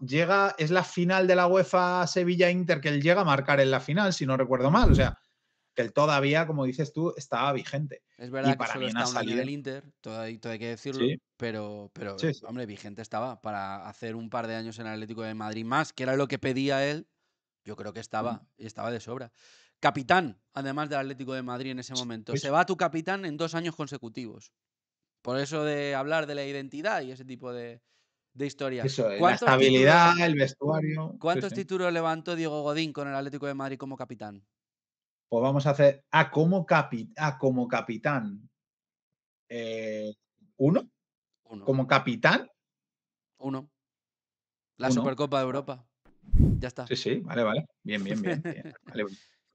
es la final de la UEFA Sevilla-Inter que él llega a marcar en la final, si no recuerdo mal, o sea, que él todavía, como dices tú, estaba vigente. Es verdad que solo está un año en el Inter, todo hay que decirlo, sí, pero sí. hombre, vigente estaba para hacer un par de años en el Atlético de Madrid más, que era lo que pedía él. Yo creo que estaba de sobra. Capitán, además del Atlético de Madrid en ese momento. Se va tu capitán en 2 años consecutivos. Por eso de hablar de la identidad y ese tipo de historias. Eso, la estabilidad, el vestuario. ¿Cuántos títulos levantó Diego Godín con el Atlético de Madrid como capitán? Pues vamos a hacer. Como capitán. ¿Uno? ¿Como capitán? Uno. La Uno. Supercopa de Europa. Ya está. Sí, vale. Bien. Vale.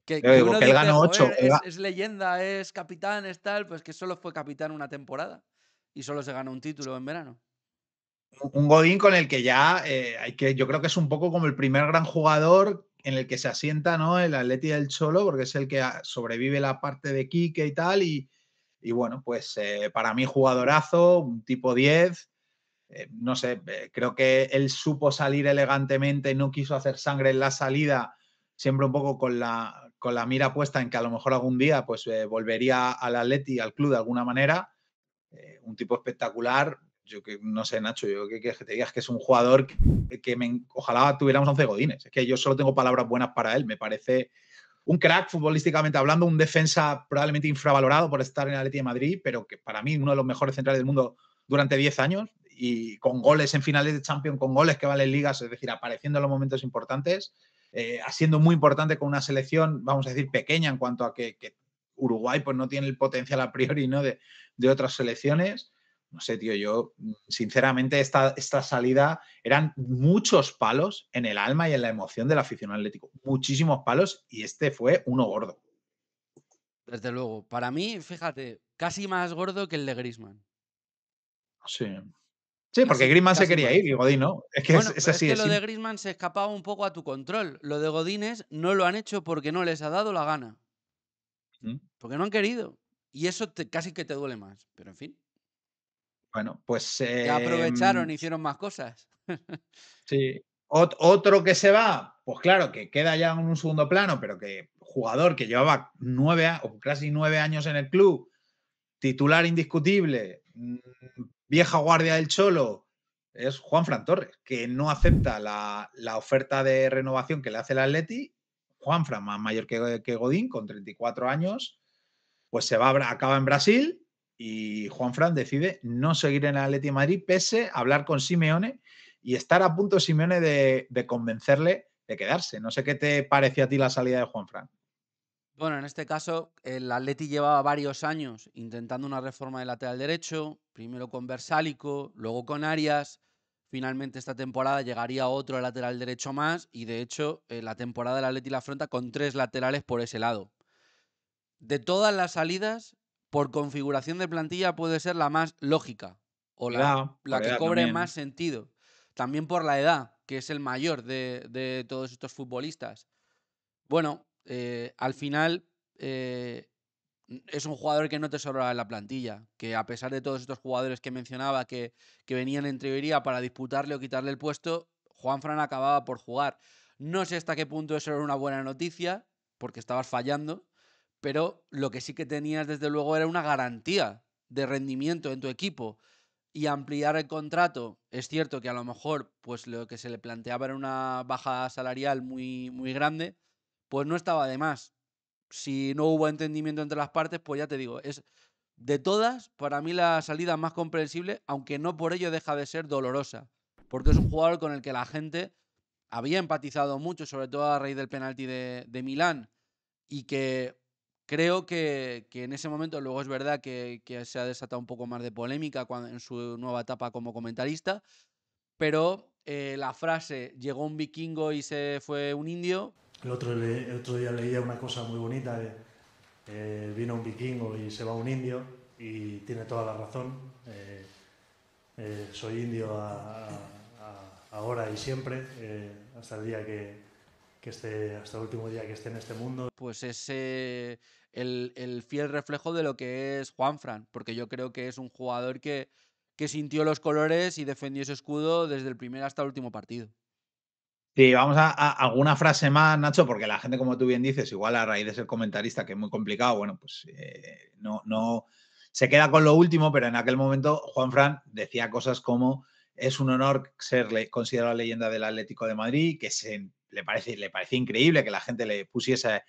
Que uno que él dice, ganó 8. es leyenda, es capitán, es tal, pues que solo fue capitán una temporada y solo se ganó un título en verano. Un Godín con el que ya yo creo que es un poco como el primer gran jugador en el que se asienta, ¿no? El Atleti del Cholo, porque es el que sobrevive la parte de Quique y tal. Y bueno, pues para mí jugadorazo, un tipo 10. No sé, creo que él supo salir elegantemente, no quiso hacer sangre en la salida, siempre un poco con la mira puesta en que a lo mejor algún día pues volvería al Atleti, al club de alguna manera. Un tipo espectacular. Yo que no sé, Nacho, yo que te digas que es un jugador que ojalá tuviéramos 11 Godines. Es que yo solo tengo palabras buenas para él. Me parece un crack futbolísticamente hablando, un defensa probablemente infravalorado por estar en el Atleti de Madrid, pero que para mí uno de los mejores centrales del mundo durante 10 años y con goles en finales de Champions, con goles que valen ligas, es decir, apareciendo en los momentos importantes, siendo muy importante con una selección, vamos a decir, pequeña en cuanto a que Uruguay pues no tiene el potencial a priori, ¿no? de otras selecciones. No sé, tío, yo sinceramente esta salida eran muchos palos en el alma y en la emoción del aficionado atlético. Muchísimos palos y este fue uno gordo. Desde luego. Para mí, fíjate, casi más gordo que el de Griezmann. Sí. Sí, porque Griezmann se quería ir y Godín no. Es que bueno, es así. Es que lo de Griezmann se escapaba un poco a tu control. Lo de Godínez no lo han hecho porque no les ha dado la gana. Porque no han querido. Y eso casi que te duele más. Pero en fin. Bueno, pues... Ya aprovecharon e hicieron más cosas. Sí. Otro que se va, pues claro, que queda ya en un segundo plano, pero que jugador que llevaba 9 o casi 9 años en el club, titular indiscutible, vieja guardia del Cholo, es Juanfran Torres, que no acepta la oferta de renovación que le hace el Atleti. Juanfran, más mayor que Godín, con 34 años, pues se va, acaba en Brasil y Juanfran decide no seguir en el Atleti de Madrid, pese a hablar con Simeone y estar a punto Simeone de convencerle de quedarse. No sé qué te parece a ti la salida de Juanfran. Bueno, en este caso, el Atleti llevaba varios años intentando una reforma del lateral derecho, primero con Versálico, luego con Arias. Finalmente esta temporada llegaría otro lateral derecho más y de hecho la temporada del Atleti la afronta con 3 laterales por ese lado. De todas las salidas, por configuración de plantilla puede ser la más lógica o la que cobre más sentido. también por la edad, que es el mayor de todos estos futbolistas. Bueno, al final es un jugador que no te sobraba en la plantilla, que a pesar de todos estos jugadores que mencionaba que venían en teoría para disputarle o quitarle el puesto, Juanfran acababa por jugar. No sé hasta qué punto eso era una buena noticia, porque estabas fallando, pero lo que sí que tenías desde luego era una garantía de rendimiento en tu equipo. Y ampliar el contrato, es cierto que a lo mejor pues lo que se le planteaba era una baja salarial muy, muy grande, pues no estaba de más. Si no hubo entendimiento entre las partes, pues ya te digo, es de todas, para mí la salida más comprensible, aunque no por ello deja de ser dolorosa, porque es un jugador con el que la gente había empatizado mucho, sobre todo a raíz del penalti de Milán, y que creo que en ese momento, luego es verdad que se ha desatado un poco más de polémica en su nueva etapa como comentarista, pero la frase llegó un vikingo y se fue un indio. El otro día leía una cosa muy bonita, vino un vikingo y se va un indio, y tiene toda la razón. Soy indio ahora y siempre, hasta el día que esté, hasta el último día que esté en este mundo. Pues es el fiel reflejo de lo que es Juanfran, porque yo creo que es un jugador que sintió los colores y defendió ese escudo desde el primer hasta el último partido. Sí, vamos a alguna frase más, Nacho, porque la gente, como tú bien dices, igual a raíz de ser comentarista, que es muy complicado, bueno, pues no se queda con lo último, pero en aquel momento Juanfran decía cosas como: es un honor ser considerado leyenda del Atlético de Madrid, que le parece increíble que la gente le pusiese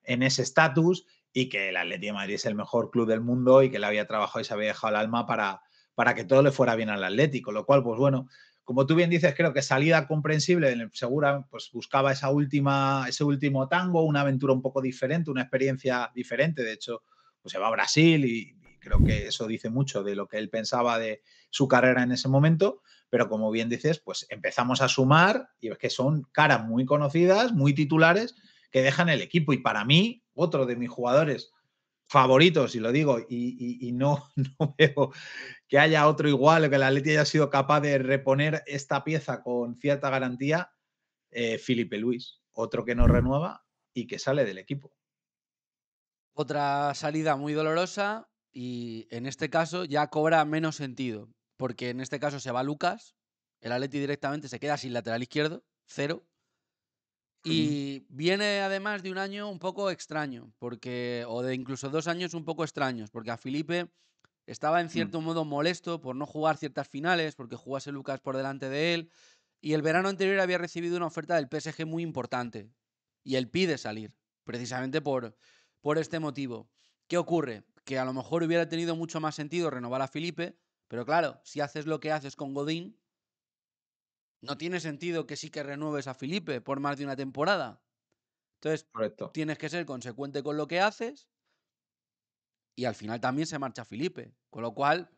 en ese estatus, y que el Atlético de Madrid es el mejor club del mundo y que le había trabajado y se había dejado el alma para que todo le fuera bien al Atlético, lo cual, pues bueno, como tú bien dices, creo que salida comprensible. Segura, pues buscaba ese último tango, una aventura un poco diferente, una experiencia diferente. De hecho, pues se va a Brasil y creo que eso dice mucho de lo que él pensaba de su carrera en ese momento. Pero como bien dices, pues empezamos a sumar y es que son caras muy conocidas, muy titulares, que dejan el equipo. Y para mí, otro de mis jugadores favoritos, y lo digo, y no veo que haya otro igual, que el Atleti haya sido capaz de reponer esta pieza con cierta garantía, Filipe Luis, otro que no renueva y que sale del equipo. Otra salida muy dolorosa y en este caso ya cobra menos sentido, porque en este caso se va Lucas, el Atleti directamente se queda sin lateral izquierdo, 0. Y viene además de un año un poco extraño, o de incluso 2 años un poco extraños, porque a Filipe estaba en cierto modo molesto por no jugar ciertas finales, porque jugase Lucas por delante de él, y el verano anterior había recibido una oferta del PSG muy importante, y él pide salir, precisamente por este motivo. ¿Qué ocurre? Que a lo mejor hubiera tenido mucho más sentido renovar a Filipe, pero claro, si haces lo que haces con Godín, no tiene sentido que sí que renueves a Filipe por más de una temporada. Entonces, Correcto. tienes que ser consecuente con lo que haces y al final también se marcha Filipe. Con lo cual,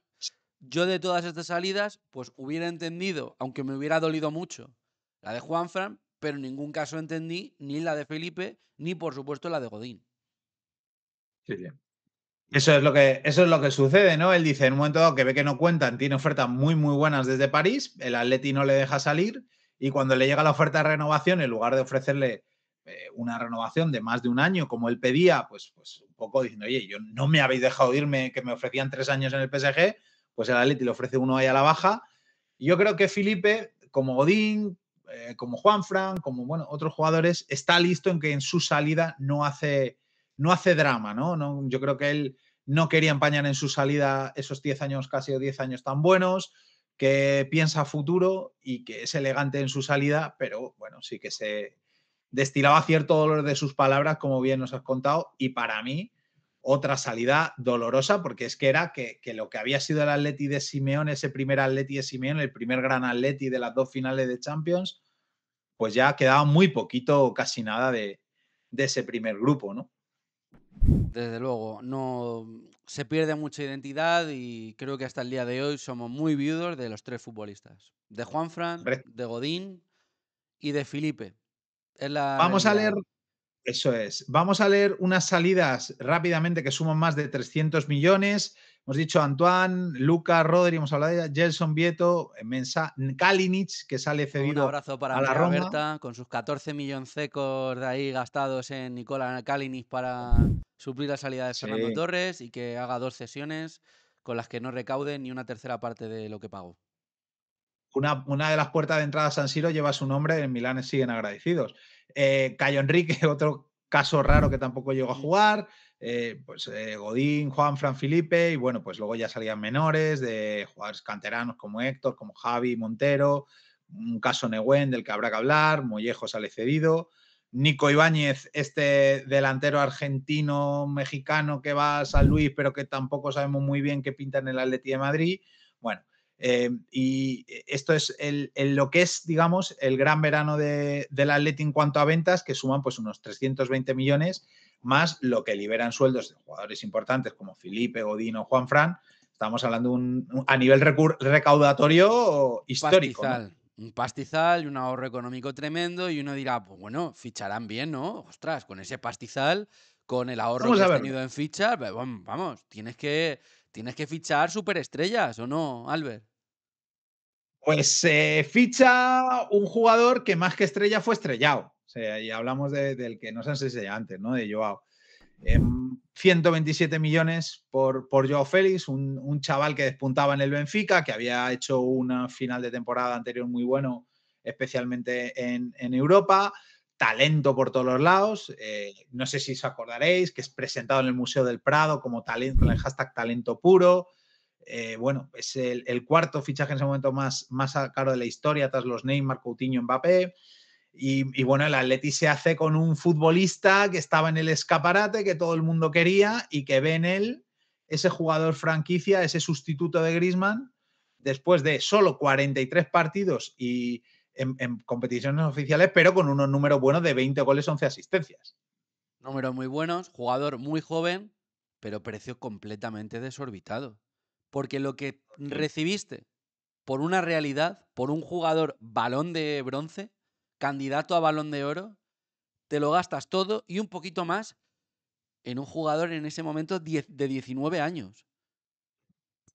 yo de todas estas salidas, pues hubiera entendido, aunque me hubiera dolido mucho, la de Juanfran, pero en ningún caso entendí ni la de Felipe, ni por supuesto la de Godín. Sí, sí. Eso es lo que sucede, ¿no? Él dice en un momento dado que ve que no cuentan, tiene ofertas muy, muy buenas desde París, el Atleti no le deja salir, y cuando le llega la oferta de renovación, en lugar de ofrecerle una renovación de más de un año como él pedía, pues un poco diciendo: oye, yo no me habéis dejado irme, que me ofrecían 3 años en el PSG, pues el Atleti le ofrece uno ahí a la baja. Y yo creo que Felipe, como Godín, como Juanfran, como bueno, otros jugadores, está listo en que en su salida no hace drama, ¿no? Yo creo que él no quería empañar en su salida esos 10 años, casi 10 años tan buenos, que piensa a futuro y que es elegante en su salida, pero bueno, sí que se destilaba cierto dolor de sus palabras, como bien nos has contado, y para mí otra salida dolorosa, porque es que era que lo que había sido el Atleti de Simeone, ese primer Atleti de Simeone, el primer gran Atleti de las 2 finales de Champions, pues ya quedaba muy poquito, casi nada de ese primer grupo, ¿no? Desde luego, no se pierde mucha identidad y creo que hasta el día de hoy somos muy viudos de los 3 futbolistas. De Juanfran, de Godín y de Filipe. Es la Vamos a leer, realidad. eso es, vamos a leer unas salidas rápidamente que suman más de 300 millones. Hemos dicho Antoine, Luka, Rodri, hemos hablado de ella, Gelson, Vieto, Kalinic, que sale Un cedido abrazo para a la Andrea Roma. Berta, con sus 14 milloncecos de ahí gastados en Nikola Kalinic para suplir la salida de Fernando Sí. Torres y que haga 2 cesiones con las que no recaude ni una tercera parte de lo que pagó. Una de las puertas de entrada a San Siro lleva su nombre, en Milán siguen agradecidos. Cayo Enrique, otro caso raro que tampoco llegó a jugar. Godín, Juan, Fran Felipe, y bueno, pues luego ya salían menores de jugadores canteranos como Héctor, como Javi, Montero, un caso Negüen del que habrá que hablar, Mollejo sale cedido, Nico Ibáñez, este delantero argentino-mexicano que va a San Luis, pero que tampoco sabemos muy bien qué pinta en el Atleti de Madrid. Bueno, y esto es lo que es, digamos, el gran verano del Atleti en cuanto a ventas, que suman pues unos 320 millones, más lo que liberan sueldos de jugadores importantes como Felipe, Godino, Juanfran. Estamos hablando a nivel recaudatorio histórico, Pastizal. ¿no? Un pastizal y un ahorro económico tremendo y uno dirá, pues bueno, ficharán bien, ¿no? Ostras, con ese pastizal, con el ahorro Vamos que a has verlo. tenido en fichas, vamos, tienes que fichar superestrellas, ¿o no, Albert? Pues ficha un jugador que más que estrella fue estrellado. O sea, y hablamos del que nos han enseñado antes, ¿no? De Joao. 127 millones por Joao Félix, un chaval que despuntaba en el Benfica, que había hecho una final de temporada anterior muy bueno, especialmente en Europa. Talento por todos los lados. No sé si os acordaréis que es presentado en el Museo del Prado como talento, con el hashtag talento puro. Bueno, es el cuarto fichaje en ese momento más caro de la historia, tras los Neymar, Coutinho, Mbappé. Y bueno, el Atleti se hace con un futbolista que estaba en el escaparate, que todo el mundo quería y que ve en él ese jugador franquicia, ese sustituto de Griezmann, después de solo 43 partidos y en competiciones oficiales, pero con unos números buenos de 20 goles, 11 asistencias. Números muy buenos, jugador muy joven, pero precio completamente desorbitado. Porque lo que recibiste por una realidad, por un jugador balón de bronce, candidato a balón de oro, te lo gastas todo y un poquito más en un jugador en ese momento de 19 años.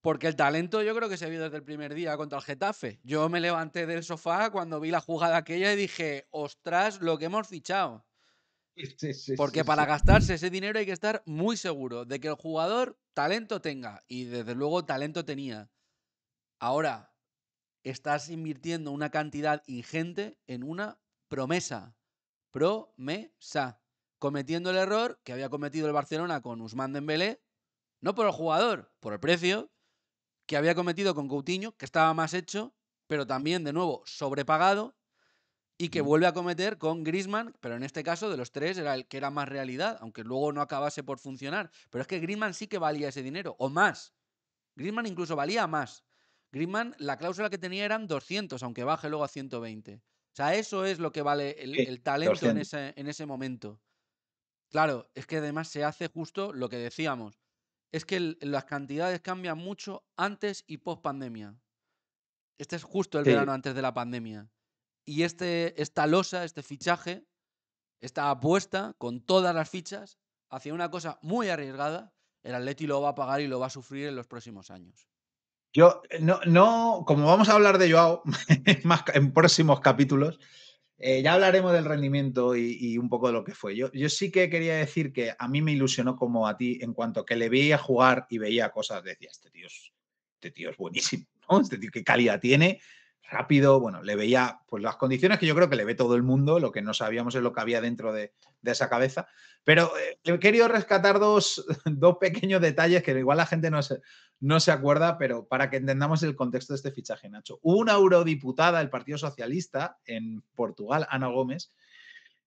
Porque el talento yo creo que se vio desde el primer día contra el Getafe. Yo me levanté del sofá cuando vi la jugada aquella y dije, ostras, lo que hemos fichado. Porque para gastarse ese dinero hay que estar muy seguro de que el jugador talento tenga. Y desde luego talento tenía. Ahora, estás invirtiendo una cantidad ingente en una promesa. Promesa. Cometiendo el error que había cometido el Barcelona con Ousmane Dembélé, no por el jugador, por el precio, que había cometido con Coutinho, que estaba más hecho, pero también, de nuevo, sobrepagado, y que vuelve a cometer con Griezmann, pero en este caso de los tres era el que era más realidad, aunque luego no acabase por funcionar. Pero es que Griezmann sí que valía ese dinero, o más. Griezmann incluso valía más. Griezmann, la cláusula que tenía eran 200, aunque baje luego a 120. O sea, eso es lo que vale el talento en ese momento. Claro, es que además se hace justo lo que decíamos. Es que las cantidades cambian mucho antes y post pandemia. Este es justo el verano antes de la pandemia. Y esta losa, este fichaje, esta apuesta con todas las fichas hacia una cosa muy arriesgada, el Atleti lo va a pagar y lo va a sufrir en los próximos años. Yo, no, como vamos a hablar de Joao en próximos capítulos, ya hablaremos del rendimiento y un poco de lo que fue. Yo sí que quería decir que a mí me ilusionó como a ti en cuanto que le veía jugar y veía cosas, decía, este tío es buenísimo, ¿no? Este tío qué calidad tiene, rápido, bueno, le veía pues las condiciones que yo creo que le ve todo el mundo, lo que no sabíamos es lo que había dentro de esa cabeza, pero he querido rescatar dos pequeños detalles que igual la gente no se acuerda, pero para que entendamos el contexto de este fichaje, Nacho. Hubo una eurodiputada del Partido Socialista en Portugal, Ana Gómez,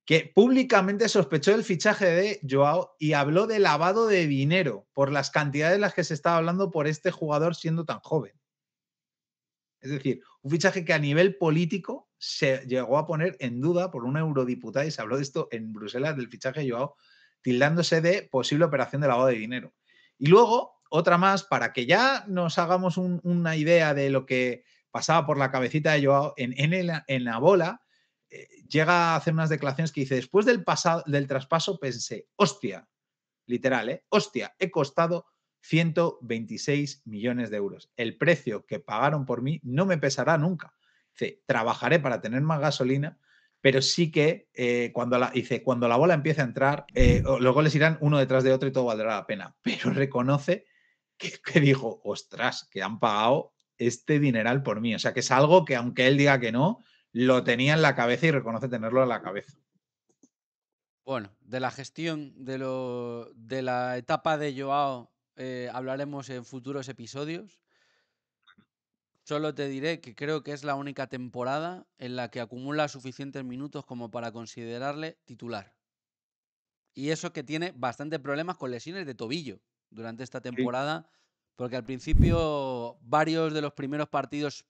que públicamente sospechó del fichaje de Joao y habló de lavado de dinero por las cantidades de las que se estaba hablando por este jugador siendo tan joven. Es decir, un fichaje que a nivel político se llegó a poner en duda por una eurodiputada y se habló de esto en Bruselas del fichaje de Joao, tildándose de posible operación de lavado de dinero. Y luego, otra más, para que ya nos hagamos una idea de lo que pasaba por la cabecita de Joao, en la bola llega a hacer unas declaraciones que dice, después del traspaso pensé, hostia, literal, hostia, he costado 126 millones de euros. El precio que pagaron por mí no me pesará nunca. Dice, trabajaré para tener más gasolina, pero sí que cuando la bola empiece a entrar, los goles irán uno detrás de otro y todo valdrá la pena. Pero reconoce que dijo, ostras, que han pagado este dineral por mí. O sea, que es algo que aunque él diga que no, lo tenía en la cabeza y reconoce tenerlo en la cabeza. Bueno, de la gestión de la etapa de Joao hablaremos en futuros episodios. Solo te diré que creo que es la única temporada en la que acumula suficientes minutos como para considerarle titular. Y eso que tiene bastantes problemas con lesiones de tobillo durante esta temporada, porque al principio varios de los primeros partidos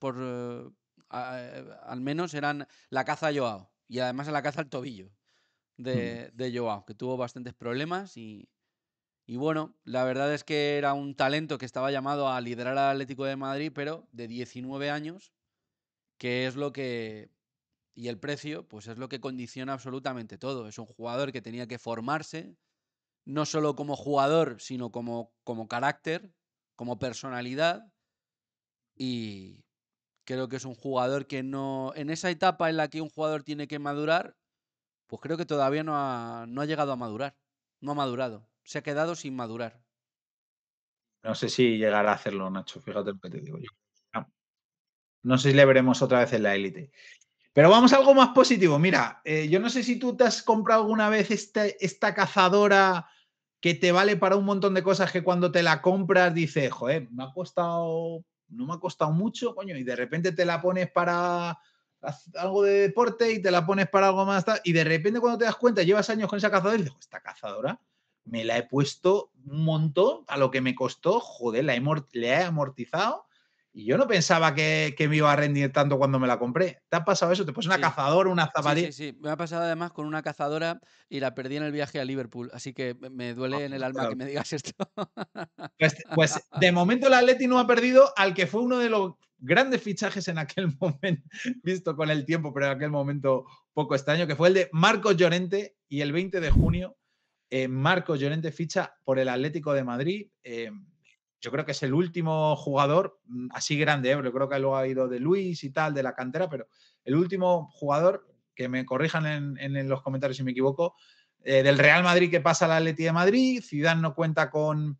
al menos eran la caza a Joao y además la caza al tobillo de Joao, que tuvo bastantes problemas y bueno, la verdad es que era un talento que estaba llamado a liderar al Atlético de Madrid, pero de 19 años, que es lo que... Y el precio, pues es lo que condiciona absolutamente todo. Es un jugador que tenía que formarse, no solo como jugador, sino como carácter, como personalidad. Y creo que es un jugador que no... En esa etapa en la que un jugador tiene que madurar, pues creo que todavía no ha llegado a madurar. No ha madurado. Se ha quedado sin madurar. No sé si llegará a hacerlo, Nacho, fíjate lo que te digo yo. No sé si le veremos otra vez en la élite. Pero vamos a algo más positivo. Mira, yo no sé si tú te has comprado alguna vez esta cazadora que te vale para un montón de cosas que cuando te la compras dices, joder, no me ha costado mucho, coño, y de repente te la pones para algo de deporte y te la pones para algo más, y de repente cuando te das cuenta, llevas años con esa cazadora y dices, esta cazadora me la he puesto un montón a lo que me costó, joder, le he amortizado y yo no pensaba que me iba a rendir tanto cuando me la compré. ¿Te ha pasado eso? ¿Te pones una cazadora, una zapatilla? Sí. Me ha pasado además con una cazadora y la perdí en el viaje a Liverpool. Así que me duele en el alma que me digas esto. Pues de momento el Atleti no ha perdido al que fue uno de los grandes fichajes en aquel momento, visto con el tiempo, pero en aquel momento poco extraño, que fue el de Marcos Llorente. Y el 20 de junio, Marcos Llorente ficha por el Atlético de Madrid. Yo creo que es el último jugador así grande, yo creo que luego ha ido de Luis y tal, de la cantera, pero el último jugador, que me corrijan en los comentarios si me equivoco, del Real Madrid que pasa al Atleti de Madrid. Zidane no cuenta con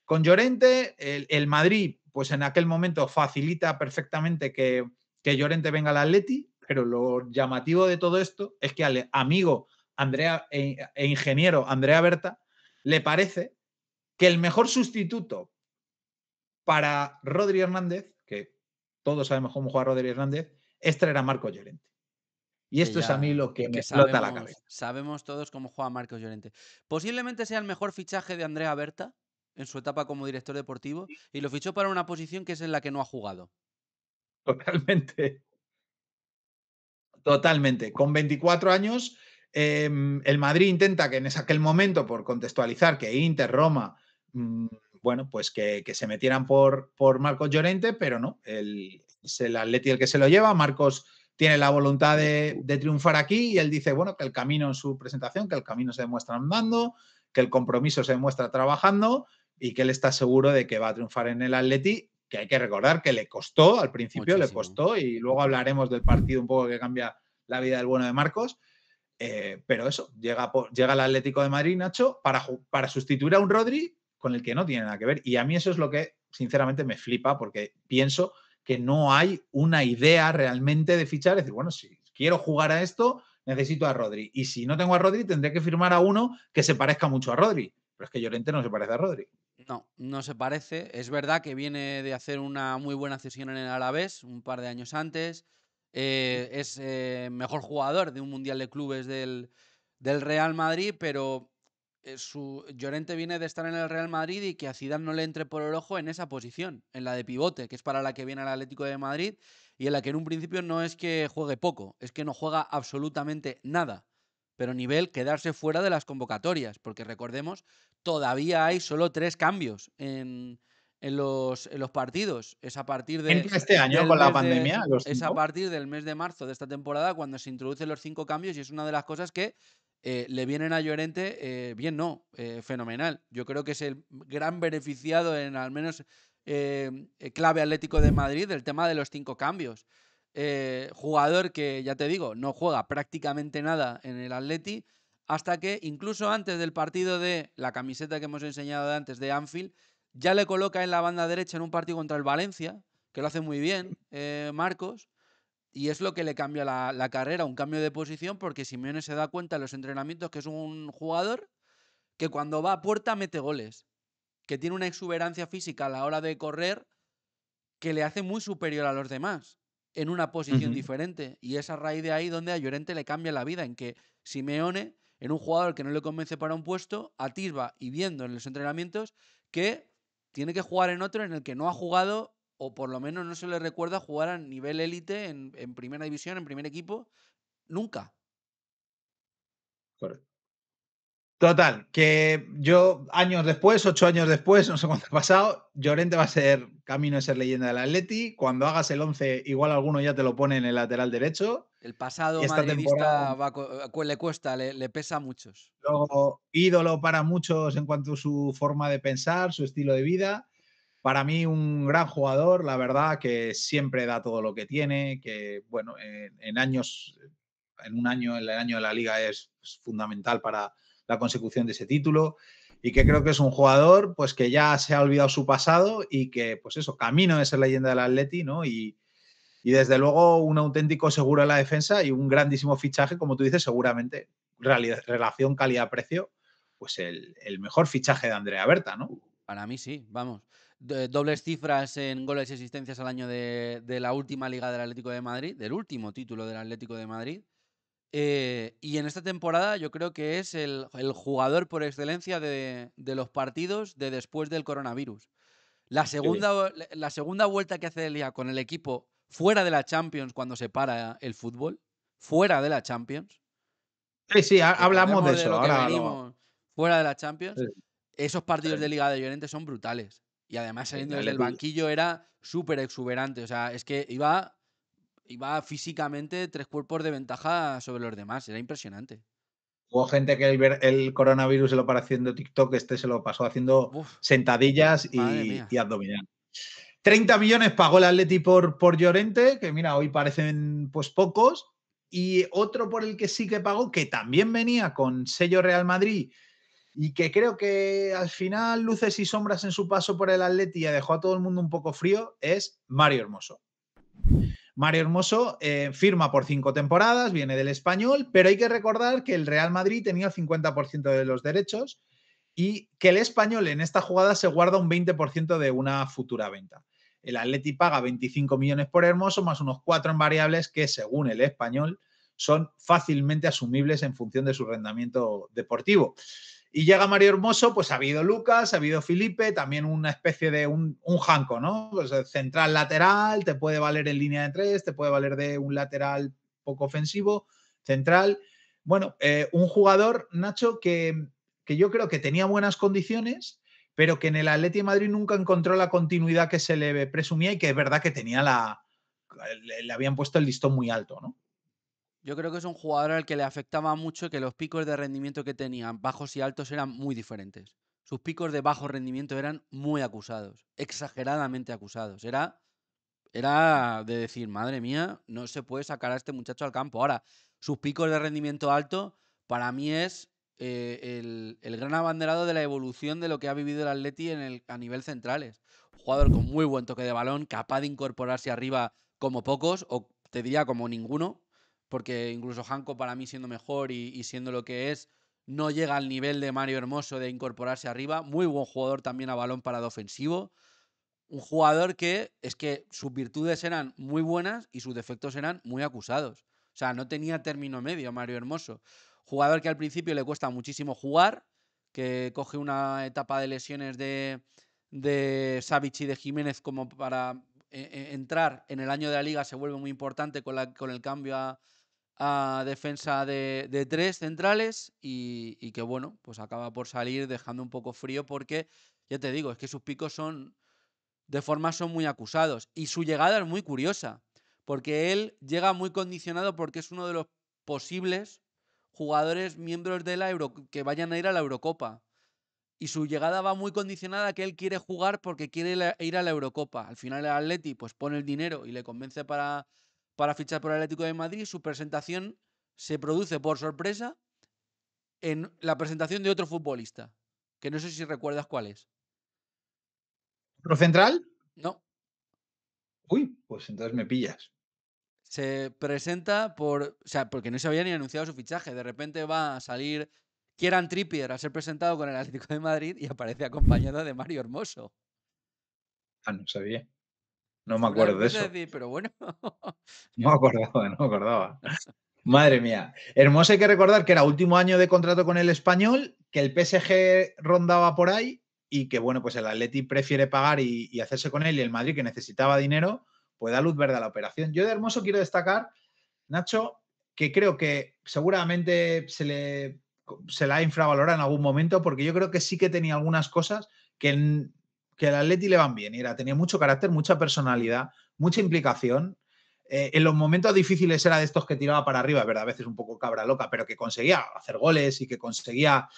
Llorente. El Madrid, pues en aquel momento facilita perfectamente que Llorente venga al Atleti, pero lo llamativo de todo esto es que al amigo Andrea e ingeniero Andrea Berta le parece que el mejor sustituto para Rodri Hernández, que todos sabemos cómo juega Rodri Hernández, es traer a Marcos Llorente. Y esto es a mí lo que me explota la cabeza. Sabemos todos cómo juega Marcos Llorente. Posiblemente sea el mejor fichaje de Andrea Berta en su etapa como director deportivo y lo fichó para una posición que es en la que no ha jugado. Totalmente. Totalmente. Con 24 años, el Madrid intenta que en aquel momento, por contextualizar, que Inter, Roma, bueno, pues que se metieran por Marcos Llorente, pero no, es el Atleti el que se lo lleva. Marcos tiene la voluntad de triunfar aquí y él dice, bueno, que el camino en su presentación, que el camino se demuestra andando, que el compromiso se demuestra trabajando y que él está seguro de que va a triunfar en el Atleti, que hay que recordar que le costó, al principio Muchísimo. le costó, y luego hablaremos del partido un poco que cambia la vida del bueno de Marcos. Pero eso, llega el Atlético de Madrid, Nacho, para sustituir a un Rodri con el que no tiene nada que ver. Y a mí eso es lo que sinceramente me flipa, porque pienso que no hay una idea realmente de fichar. Es decir, bueno, si quiero jugar a esto, necesito a Rodri. Y si no tengo a Rodri, tendré que firmar a uno que se parezca mucho a Rodri. Pero es que Llorente no se parece a Rodri. No se parece. Es verdad que viene de hacer una muy buena cesión en el Alavés un par de años antes. Es mejor jugador de un Mundial de Clubes del Real Madrid, pero Llorente viene de estar en el Real Madrid y que a Zidane no le entre por el ojo en esa posición, en la de pivote, que es para la que viene el Atlético de Madrid y en la que en un principio no es que juegue poco, es que no juega absolutamente nada. Pero nivel quedarse fuera de las convocatorias, porque recordemos, todavía hay solo 3 cambios en en los partidos. Es a partir Entra este año del con la mes pandemia, los es a 5. partir del mes de marzo de esta temporada cuando se introducen los 5 cambios y es una de las cosas que le vienen a Llorente bien, no, fenomenal. Yo creo que es el gran beneficiado en al menos clave Atlético de Madrid del tema de los 5 cambios. Jugador que, ya te digo, no juega prácticamente nada en el Atleti hasta que incluso antes del partido de la camiseta que hemos enseñado antes de Anfield, ya le coloca en la banda derecha en un partido contra el Valencia, que lo hace muy bien Marcos, y es lo que le cambia la carrera, un cambio de posición, porque Simeone se da cuenta en los entrenamientos que es un jugador que cuando va a puerta mete goles, que tiene una exuberancia física a la hora de correr que le hace muy superior a los demás en una posición diferente. Y es a raíz de ahí donde a Llorente le cambia la vida, en que Simeone, en un jugador que no le convence para un puesto, atisba y viendo en los entrenamientos que tiene que jugar en otro en el que no ha jugado, o por lo menos no se le recuerda jugar a nivel élite en primera división, en primer equipo, nunca. Correcto. Total, que yo años después, 8 años después, no sé cuánto ha pasado, Llorente va a ser camino de ser leyenda del Atleti. Cuando hagas el 11, igual alguno ya te lo pone en el lateral derecho. El Y pasado esta temporada, madridista le cuesta, le pesa a muchos. luego, ídolo para muchos en cuanto a su forma de pensar, su estilo de vida. Para mí, un gran jugador, la verdad, que siempre da todo lo que tiene, que, bueno, en años, en un año, en el año de la Liga es fundamental para la consecución de ese título y que creo que es un jugador pues que ya se ha olvidado su pasado y que, pues eso, camino de ser leyenda del Atleti, ¿no? Y desde luego un auténtico seguro en la defensa y un grandísimo fichaje, como tú dices, seguramente, relación calidad-precio, pues el mejor fichaje de Andrea Berta, ¿no? Para mí sí, vamos. Dobles cifras en goles y asistencias al año de la última liga del Atlético de Madrid, del último título del Atlético de Madrid. Y en esta temporada yo creo que es el jugador por excelencia de los partidos de después del coronavirus. La segunda vuelta que hace Elia con el equipo fuera de la Champions cuando se para el fútbol, fuera de la Champions, Sí, sí, hablamos de recordemos de eso. lo que Ahora venimos fuera de la Champions, sí, esos partidos sí. de Liga de Llorente son brutales. Y además saliendo El desde el Atleti. banquillo era súper exuberante. O sea, es que iba físicamente 3 cuerpos de ventaja sobre los demás. Era impresionante. Hubo gente que el coronavirus se lo paró haciendo TikTok, este se lo pasó haciendo Uf, sentadillas madre mía. y abdominal. 30 millones pagó el Atleti por Llorente, que mira, hoy parecen pues pocos. Y otro por el que sí que pagó, que también venía con sello Real Madrid y que creo que al final luces y sombras en su paso por el Atleti y dejó a todo el mundo un poco frío, es Mario Hermoso. Mario Hermoso firma por 5 temporadas, viene del Español, pero hay que recordar que el Real Madrid tenía el 50% de los derechos y que el Español en esta jugada se guarda un 20% de una futura venta. El Atleti paga 25 millones por Hermoso más unos 4 en variables que, según el Español, son fácilmente asumibles en función de su rendimiento deportivo. Y llega Mario Hermoso, pues ha habido Lucas, ha habido Felipe, también una especie de un janco, ¿no? Pues central lateral, te puede valer en línea de 3, te puede valer de un lateral poco ofensivo, central. Bueno, un jugador, Nacho, que yo creo que tenía buenas condiciones, pero que en el Atleti de Madrid nunca encontró la continuidad que se le presumía y que es verdad que tenía le habían puesto el listón muy alto, ¿no? Yo creo que es un jugador al que le afectaba mucho que los picos de rendimiento que tenían, bajos y altos, eran muy diferentes. Sus picos de bajo rendimiento eran muy acusados, exageradamente acusados. Era de decir, madre mía, no se puede sacar a este muchacho al campo. Ahora, sus picos de rendimiento alto, para mí es el gran abanderado de la evolución de lo que ha vivido el Atleti a nivel centrales. Un jugador con muy buen toque de balón, capaz de incorporarse arriba como pocos, o te diría como ninguno, porque incluso Janko para mí siendo mejor y siendo lo que es, no llega al nivel de Mario Hermoso de incorporarse arriba. Muy buen jugador también a balón parado ofensivo. Un jugador que es que sus virtudes eran muy buenas y sus defectos eran muy acusados. O sea, no tenía término medio Mario Hermoso. Jugador que al principio le cuesta muchísimo jugar, que coge una etapa de lesiones de Savic y de Jiménez como para entrar en el año de la liga, se vuelve muy importante con el cambio a defensa de 3 centrales y que bueno, pues acaba por salir dejando un poco frío porque, ya te digo, es que sus picos son de forma son muy acusados. Y su llegada es muy curiosa, porque él llega muy condicionado porque es uno de los posibles jugadores miembros de que vayan a ir a la Eurocopa. Y su llegada va muy condicionada a que él quiere jugar porque quiere ir a la Eurocopa. Al final el Atleti pues pone el dinero y le convence para fichar por el Atlético de Madrid. Su presentación se produce por sorpresa en la presentación de otro futbolista, que no sé si recuerdas cuál es. ¿Otro central? No. Uy, pues entonces me pillas. Se presenta porque no se había ni anunciado su fichaje. De repente va a salir Kieran Trippier a ser presentado con el Atlético de Madrid y aparece acompañado de Mario Hermoso. Ah, no sabía. No me Fue una acuerdo de sorpresa eso. decir, pero bueno. No me acordaba, no me acordaba. Madre mía. Hermoso, hay que recordar que era último año de contrato con el Español, que el PSG rondaba por ahí y que, bueno, pues el Atleti prefiere pagar y hacerse con él, y el Madrid, que necesitaba dinero, pues da luz verde a la operación. Yo de Hermoso quiero destacar, Nacho, que creo que seguramente se la ha infravalorado en algún momento, porque yo creo que sí que tenía algunas cosas que el Atleti le van bien. Tenía mucho carácter, mucha personalidad, mucha implicación. En los momentos difíciles era de estos que tiraba para arriba, es verdad, a veces un poco cabra loca, pero que conseguía hacer goles y que conseguía,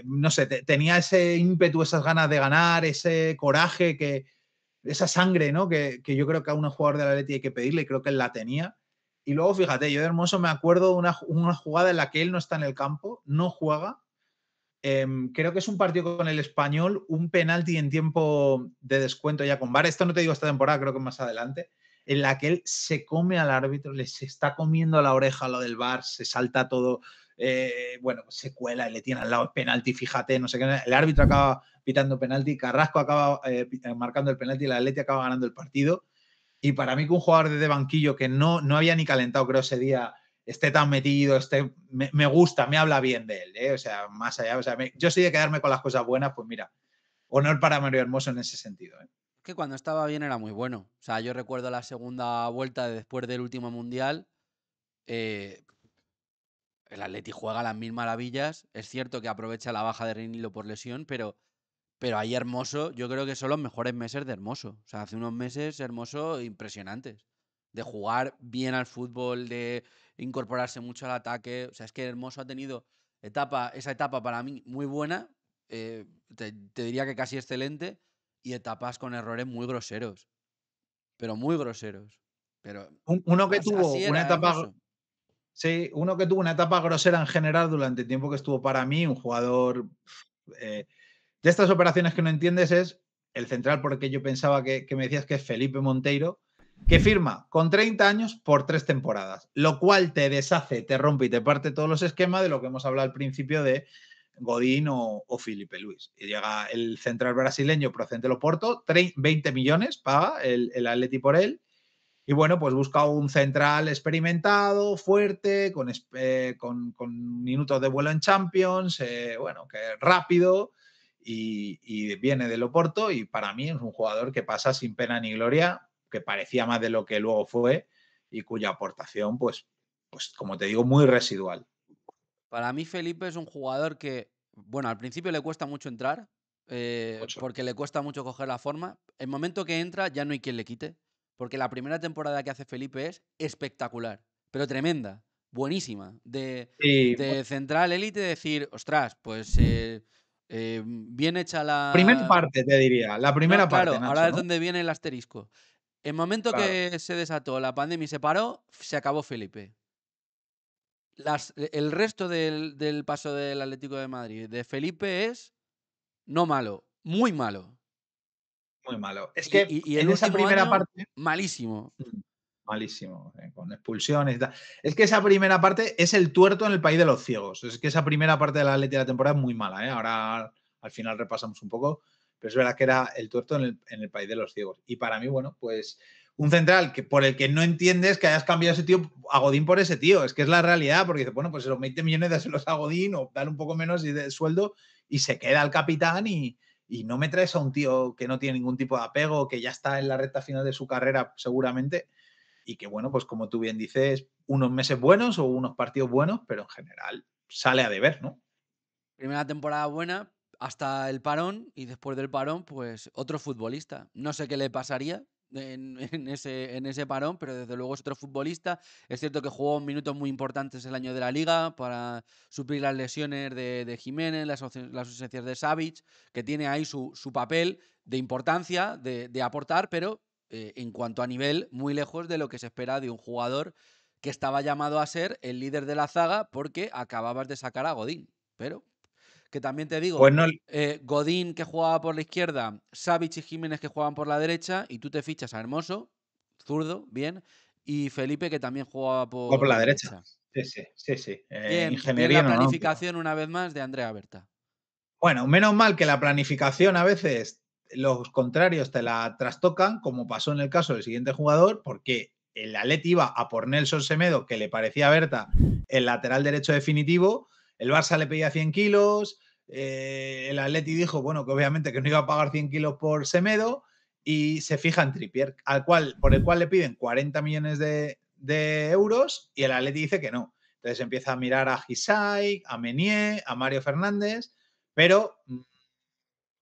no sé, tenía ese ímpetu, esas ganas de ganar, ese coraje, esa sangre, ¿no? Que yo creo que a un jugador del Atleti hay que pedirle, y creo que él la tenía. Y luego, fíjate, yo de Hermoso me acuerdo de una jugada en la que él no está en el campo, no juega. Creo que es un partido con el Español, un penalti en tiempo de descuento ya con VAR. Esto no te digo esta temporada, creo que más adelante, en la que él se come al árbitro, le se está comiendo la oreja lo del VAR, se salta todo, bueno, se cuela y le tiene al lado el penalti, fíjate, no sé qué. El árbitro acaba pitando penalti, Carrasco acaba marcando el penalti y el Atleti acaba ganando el partido. Y para mí, que un jugador de banquillo que no había ni calentado, creo, ese día, esté tan metido, me gusta, me habla bien de él, ¿eh? O sea, más allá, o sea, yo soy de quedarme con las cosas buenas, pues mira, honor para Mario Hermoso en ese sentido, ¿eh? Que cuando estaba bien era muy bueno. O sea, yo recuerdo la segunda vuelta después del último mundial. El Atleti juega las mil maravillas. Es cierto que aprovecha la baja de Reinildo por lesión, pero ahí Hermoso, yo creo que son los mejores meses de Hermoso. O sea, hace unos meses Hermoso impresionantes. De jugar bien al fútbol, de incorporarse mucho al ataque. O sea, es que Hermoso ha tenido esa etapa para mí muy buena. Te diría que casi excelente. Y etapas con errores muy groseros. Pero muy groseros. Pero Uno que tuvo así una era etapa, Hermoso. sí, uno que tuvo una etapa grosera en general durante el tiempo que estuvo para mí, un jugador de estas operaciones que no entiendes, es el central, porque yo pensaba que me decías que es Felipe Monteiro, que firma con 30 años por 3 temporadas, lo cual te deshace, te rompe y te parte todos los esquemas de lo que hemos hablado al principio de Godín o Felipe Luis. Y llega el central brasileño procedente de Oporto, 20 millones paga el Atleti por él. Y bueno, pues busca un central experimentado, fuerte, con minutos de vuelo en Champions, bueno, que es rápido, y viene del Oporto, y para mí es un jugador que pasa sin pena ni gloria, que parecía más de lo que luego fue, y cuya aportación, pues como te digo, muy residual. Para mí Felipe es un jugador que, bueno, al principio le cuesta mucho entrar, Mucho. porque le cuesta mucho coger la forma. El momento que entra ya no hay quien le quite, porque la primera temporada que hace Felipe es espectacular, pero tremenda, buenísima, Y de central élite, decir, ostras, pues bien hecha primera la... parte, te diría, la No, primera parte, claro, Nacho, ahora es ¿no? donde viene el asterisco. El momento Claro. que se desató la pandemia y se paró, se acabó Felipe. El resto del paso del Atlético de Madrid de Felipe es no malo, muy malo. Muy malo. Es Y, que y- y el en esa último primera año, parte, malísimo. malísimo, con expulsiones y tal. Es que esa primera parte es el tuerto en el país de los ciegos. Es que esa primera parte de la Atleti de la temporada es muy mala, ¿eh? Ahora al final repasamos un poco, pero es verdad que era el tuerto en el país de los ciegos. Y para mí, bueno, pues un central por el que no entiendes que hayas cambiado ese tío a Godín por ese tío. Es que es la realidad, porque dice, bueno, pues los 20 millones dáselos a Godín o dale un poco menos de sueldo y se queda el capitán, y no me traes a un tío que no tiene ningún tipo de apego, que ya está en la recta final de su carrera seguramente, y que, bueno, pues como tú bien dices, unos meses buenos o unos partidos buenos, pero en general sale a deber, ¿no? Primera temporada buena. hasta el parón, y después del parón, pues otro futbolista. No sé qué le pasaría en ese parón, pero desde luego es otro futbolista. Es cierto que jugó minutos muy importantes el año de la Liga para suplir las lesiones de Jiménez, las ausencias de Savic, que tiene ahí su papel de importancia, de aportar, pero en cuanto a nivel, muy lejos de lo que se espera de un jugador que estaba llamado a ser el líder de la zaga porque acababas de sacar a Godín. Pero que también te digo, Pues no, Godín que jugaba por la izquierda, Savic y Jiménez que jugaban por la derecha, y tú te fichas a Hermoso, zurdo, bien, y Felipe que también jugaba va por por la la derecha. derecha. Sí. Bien Ingeniería la aeronáutica. planificación una vez más de Andrea Berta. Bueno, menos mal que la planificación a veces los contrarios te la trastocan, como pasó en el caso del siguiente jugador, porque el Atleti iba a por Nelson Semedo, que le parecía a Berta el lateral derecho definitivo, el Barça le pedía 100 kilos, el Atleti dijo, bueno, que obviamente que no iba a pagar 100 kilos por Semedo, y se fija en Trippier, por el cual le piden 40 millones de euros, y el Atleti dice que no. Entonces empieza a mirar a Gisay, a Meunier, a Mario Fernández, pero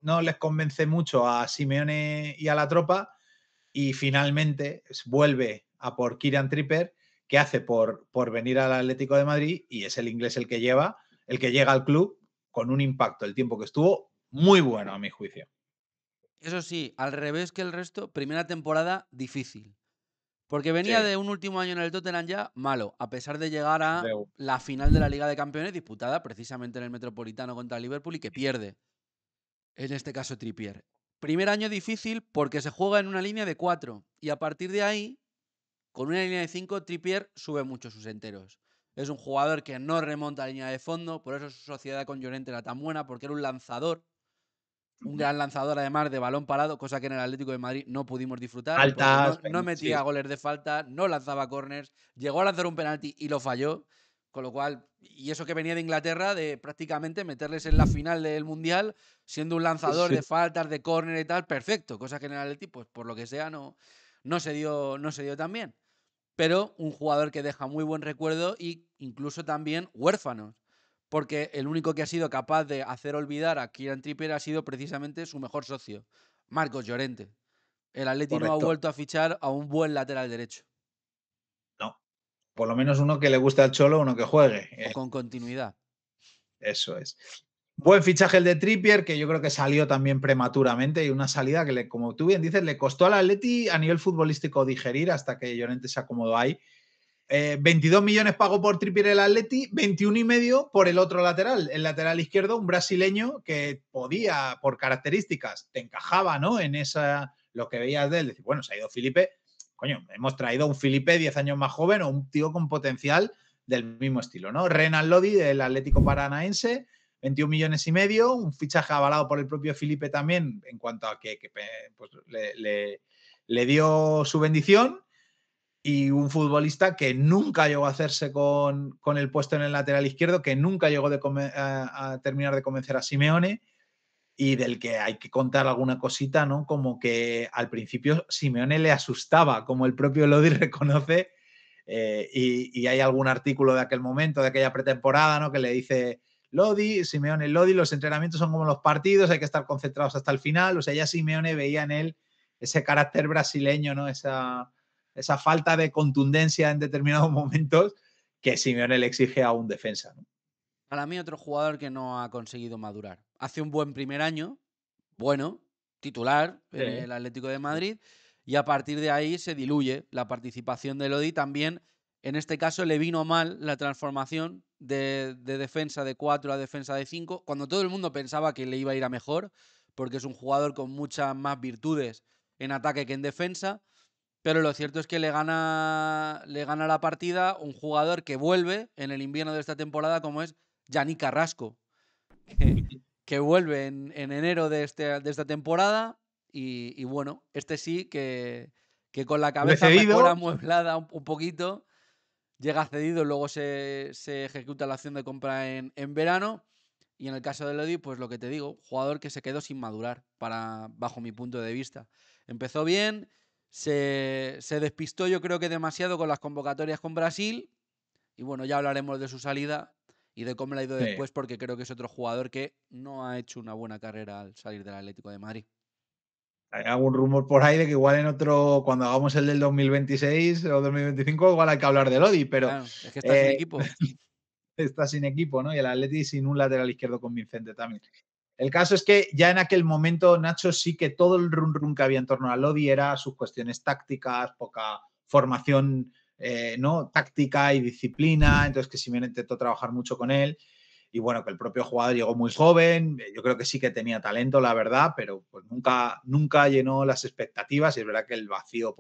no les convence mucho a Simeone y a la tropa, y finalmente vuelve a por Kieran Trippier, que hace por venir al Atlético de Madrid, y es el inglés el que llega al club con un impacto el tiempo que estuvo muy bueno a mi juicio. Eso sí, al revés que el resto, primera temporada difícil. Porque venía Sí, de un último año en el Tottenham ya malo, a pesar de llegar a la final de la Liga de Campeones disputada precisamente en el Metropolitano contra el Liverpool y que pierde. En este caso Trippier. Primer año difícil porque se juega en una línea de 4 y a partir de ahí, con una línea de 5, Trippier sube mucho sus enteros. Es un jugador que no remonta a línea de fondo, por eso su sociedad con Llorente era tan buena, porque era un lanzador, un gran lanzador además de balón parado, cosa que en el Atlético de Madrid no pudimos disfrutar, porque altas, no metía sí. goles de falta, no lanzaba corners, llegó a lanzar un penalti y lo falló, con lo cual, y eso que venía de Inglaterra, de prácticamente meterles en la final del Mundial, siendo un lanzador de faltas, de córner y tal, perfecto, cosa que en el Atlético, pues por lo que sea, no se dio tan bien. Pero un jugador que deja muy buen recuerdo e incluso también huérfanos, porque el único que ha sido capaz de hacer olvidar a Kieran Trippier ha sido precisamente su mejor socio, Marcos Llorente. El Atleti no ha Correcto. vuelto a fichar a un buen lateral derecho. No, por lo menos uno que le guste al Cholo, uno que juegue. O con continuidad. Eso es. Buen fichaje el de Trippier, que yo creo que salió también prematuramente, y una salida que, como tú bien dices, le costó al Atleti a nivel futbolístico digerir hasta que Llorente se acomodó ahí. 22 millones pagó por Trippier el Atleti, 21,5 por el otro lateral, el lateral izquierdo, un brasileño que podía, por características, te encajaba, ¿no? En esa, lo que veías de él, decir, bueno, se ha ido Felipe, coño, hemos traído a un Felipe 10 años más joven o un tío con potencial del mismo estilo, ¿no? Renan Lodi, del Atlético Paranaense, 21,5 millones, un fichaje avalado por el propio Felipe también, en cuanto a que pues, le dio su bendición, y un futbolista que nunca llegó a hacerse con el puesto en el lateral izquierdo, que nunca llegó a terminar de convencer a Simeone, y del que hay que contar alguna cosita, ¿no? Como que al principio Simeone le asustaba, como el propio Lodi reconoce, y hay algún artículo de aquel momento, de aquella pretemporada, ¿no? Que le dice Simeone, Lodi, los entrenamientos son como los partidos, hay que estar concentrados hasta el final. O sea, ya Simeone veía en él ese carácter brasileño, ¿no? Esa falta de contundencia en determinados momentos que Simeone le exige a un defensa, ¿no? Para mí, otro jugador que no ha conseguido madurar. Hace un buen primer año, bueno, titular en el Atlético de Madrid, y a partir de ahí se diluye la participación de Lodi. También, en este caso, le vino mal la transformación de defensa de 4 a defensa de 5, cuando todo el mundo pensaba que le iba a ir a mejor, porque es un jugador con muchas más virtudes en ataque que en defensa. Pero lo cierto es que le gana la partida un jugador que vuelve en el invierno de esta temporada, como es Yannick Carrasco, que vuelve en enero de esta temporada. Y bueno, este sí que con la cabeza mejor amueblada un poquito, llega cedido, luego se ejecuta la acción de compra en verano. Y en el caso de Lodi, pues lo que te digo, jugador que se quedó sin madurar, bajo mi punto de vista. Empezó bien, se despistó yo creo que demasiado con las convocatorias con Brasil, y bueno, ya hablaremos de su salida, y de cómo le ha ido Sí. después, porque creo que es otro jugador que no ha hecho una buena carrera al salir del Atlético de Madrid. Hay algún rumor por ahí de que igual en otro, cuando hagamos el del 2026 o 2025, igual hay que hablar de Lodi, pero Claro, es que está sin equipo. está sin equipo, ¿no? Y el Atleti sin un lateral izquierdo convincente también. El caso es que ya en aquel momento, Nacho, sí que todo el run que había en torno a Lodi era sus cuestiones tácticas, poca formación ¿no? táctica y disciplina, entonces que Simeone intentó trabajar mucho con él. Y bueno, que el propio jugador llegó muy joven, yo creo que sí que tenía talento, la verdad, pero pues nunca llenó las expectativas y es verdad que el vacío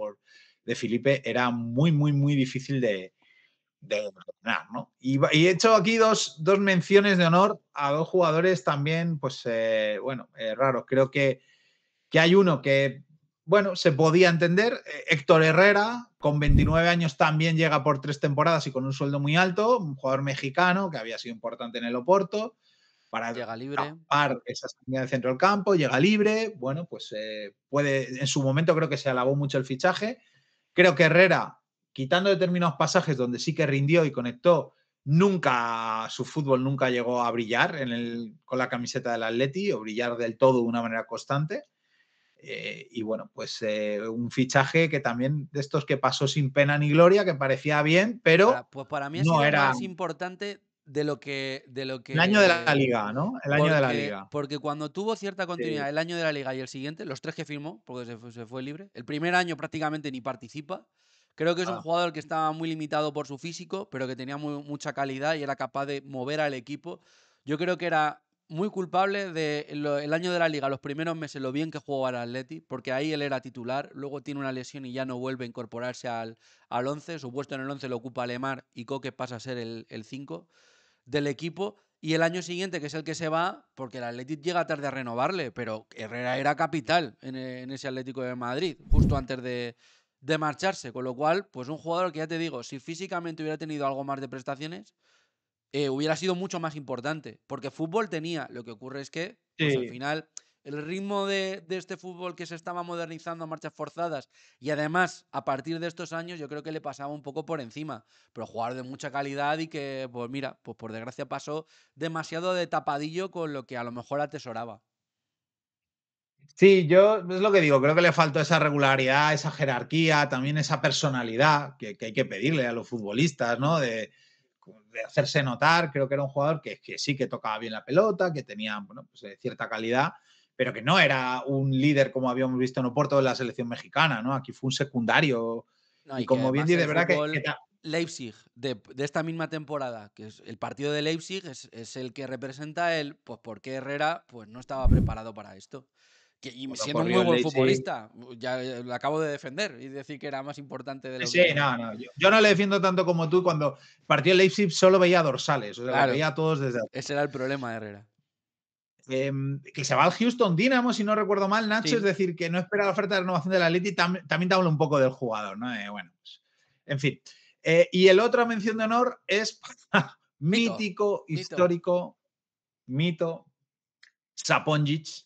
de Felipe era muy difícil de ordenar, ¿no? Y he hecho aquí dos menciones de honor a dos jugadores también, pues raros. Creo que hay uno que, bueno, se podía entender. Héctor Herrera, con 29 años también llega por 3 temporadas y con un sueldo muy alto, un jugador mexicano que había sido importante en el Oporto, para Llega libre. tapar esa salida del centro del campo, llega libre, bueno, pues puede, en su momento creo que se alabó mucho el fichaje. Creo que Herrera, quitando determinados pasajes donde sí que rindió y conectó, su fútbol nunca llegó a brillar con la camiseta del Atleti o brillar del todo de una manera constante. Y bueno, pues un fichaje que también de estos que pasó sin pena ni gloria, que parecía bien, pero Pues para mí ha no sido era más importante de lo que el año de la liga, ¿no? El año de la liga. Porque cuando tuvo cierta continuidad Sí. el año de la liga y el siguiente, los 3 que firmó, porque se fue libre, el primer año prácticamente ni participa. Creo que es un jugador que estaba muy limitado por su físico, pero que tenía mucha calidad y era capaz de mover al equipo. Yo creo que era muy culpable el año de la liga, los primeros meses, lo bien que jugó al Atleti, porque ahí él era titular, luego tiene una lesión y ya no vuelve a incorporarse al 11, su puesto en el 11 lo ocupa Lemar y Coque pasa a ser el 5 del equipo. Y el año siguiente, que es el que se va, porque el Athletic llega tarde a renovarle, pero Herrera era capital en ese Atlético de Madrid, justo antes de marcharse. Con lo cual, pues un jugador que ya te digo, si físicamente hubiera tenido algo más de prestaciones, hubiera sido mucho más importante. Porque fútbol tenía. Lo que ocurre es que, pues al final, el ritmo de este fútbol que se estaba modernizando a marchas forzadas y además, a partir de estos años, yo creo que le pasaba un poco por encima. Pero jugador de mucha calidad y que, pues mira, pues por desgracia pasó demasiado de tapadillo con lo que a lo mejor atesoraba. Sí, yo es lo que digo, creo que le faltó esa regularidad, esa jerarquía, también esa personalidad que hay que pedirle a los futbolistas, ¿no? De hacerse notar. Creo que era un jugador que sí que tocaba bien la pelota, que tenía bueno, pues, cierta calidad, pero que no era un líder como habíamos visto en Oporto de la selección mexicana, ¿no? Aquí fue un secundario. No, Y y que como bien además dice, el de verdad fútbol Leipzig de esta misma temporada, que es el partido de Leipzig, es el que representa pues por qué Herrera pues no estaba preparado para esto. Y siendo un muy buen futbolista, ya lo acabo de defender y decir que era más importante de lo Sí, que... no. Yo no le defiendo tanto como tú. Cuando partió el Leipzig solo veía dorsales, o sea, Claro, lo veía a todos desde ese era el problema de Herrera. que se va al Houston Dynamo, si no recuerdo mal, Nacho, Sí. es decir, que no espera la oferta de renovación del Atleti, también te habla un poco del jugador, ¿no? Bueno, pues, en fin. Y el otro mención de honor es mítico, histórico, mito, Saponjic,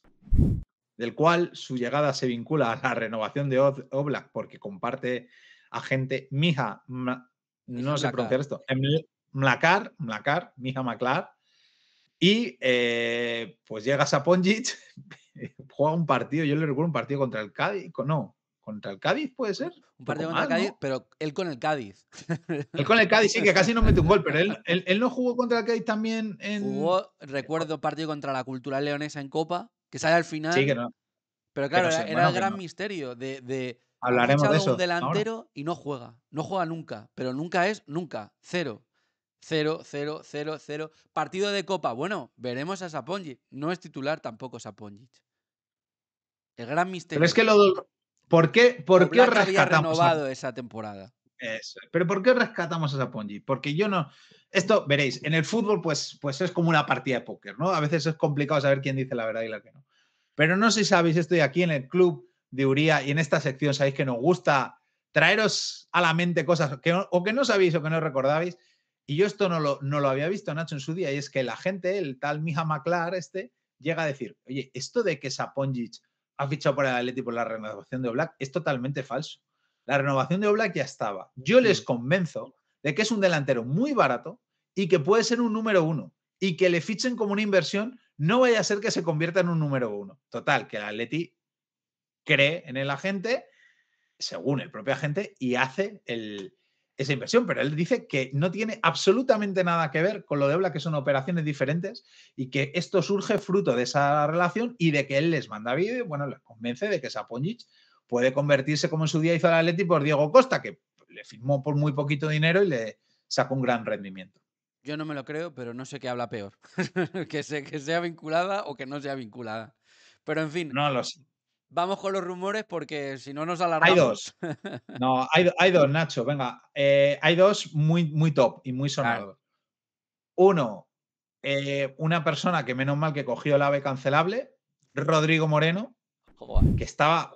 del cual su llegada se vincula a la renovación de Oblak porque comparte agente Mija, no sé pronunciar esto, Mlakar, Mija Maklar, y pues llega Saponjic, juega un partido, yo le recuerdo un partido contra el Cádiz, contra el Cádiz puede ser. Un partido contra el Cádiz, ¿no? Pero él con el Cádiz. Él con el Cádiz sí, que casi no mete un gol, pero él no jugó contra el Cádiz también Jugó, recuerdo, partido contra la Cultural Leonesa en Copa, que sale al final. Sí, que no. Pero claro, era el gran misterio de ha fichado un delantero ahora y no juega. No juega nunca, pero nunca es nunca. 0. Partido de Copa. Bueno, veremos a Saponjic. No es titular tampoco Saponjic. El gran misterio. Pero es que ¿por qué rescatamos había renovado esa temporada? Eso. Pero ¿por qué rescatamos a Saponjic? Porque yo no... Esto, veréis, en el fútbol pues es como una partida de póker, ¿no? A veces es complicado saber quién dice la verdad y la que no. Pero no sé si sabéis, estoy aquí en el club de Uría y en esta sección sabéis que nos gusta traeros a la mente cosas que no sabéis o que no recordabais. Y yo esto no lo había visto, Nacho, en su día, y es que la gente, el tal Mija Maklar llega a decir, oye, esto de que Saponjic ha fichado por el Atleti por la renovación de Oblak es totalmente falso. La renovación de Oblak ya estaba. Yo les convenzo de que es un delantero muy barato y que puede ser un número 1 y que le fichen como una inversión, no vaya a ser que se convierta en un número 1. Total, que el Atleti cree en el agente, según el propio agente, y hace esa inversión. Pero él dice que no tiene absolutamente nada que ver con lo de Oblak, que son operaciones diferentes y que esto surge fruto de esa relación y de que él les manda vídeo y, bueno, les convence de que Saponjic puede convertirse, como en su día hizo el Atleti, por Diego Costa, que le firmó por muy poquito dinero y le sacó un gran rendimiento. Yo no me lo creo, pero no sé qué habla peor. que sea vinculada o que no sea vinculada. Pero en fin, No lo sé. vamos con los rumores porque si no nos Hay alargamos. 2. No, hay 2, Nacho. Venga, hay 2 muy, muy top y muy sonados. Uno, una persona que menos mal que cogió el AVE cancelable, Rodrigo Moreno, que estaba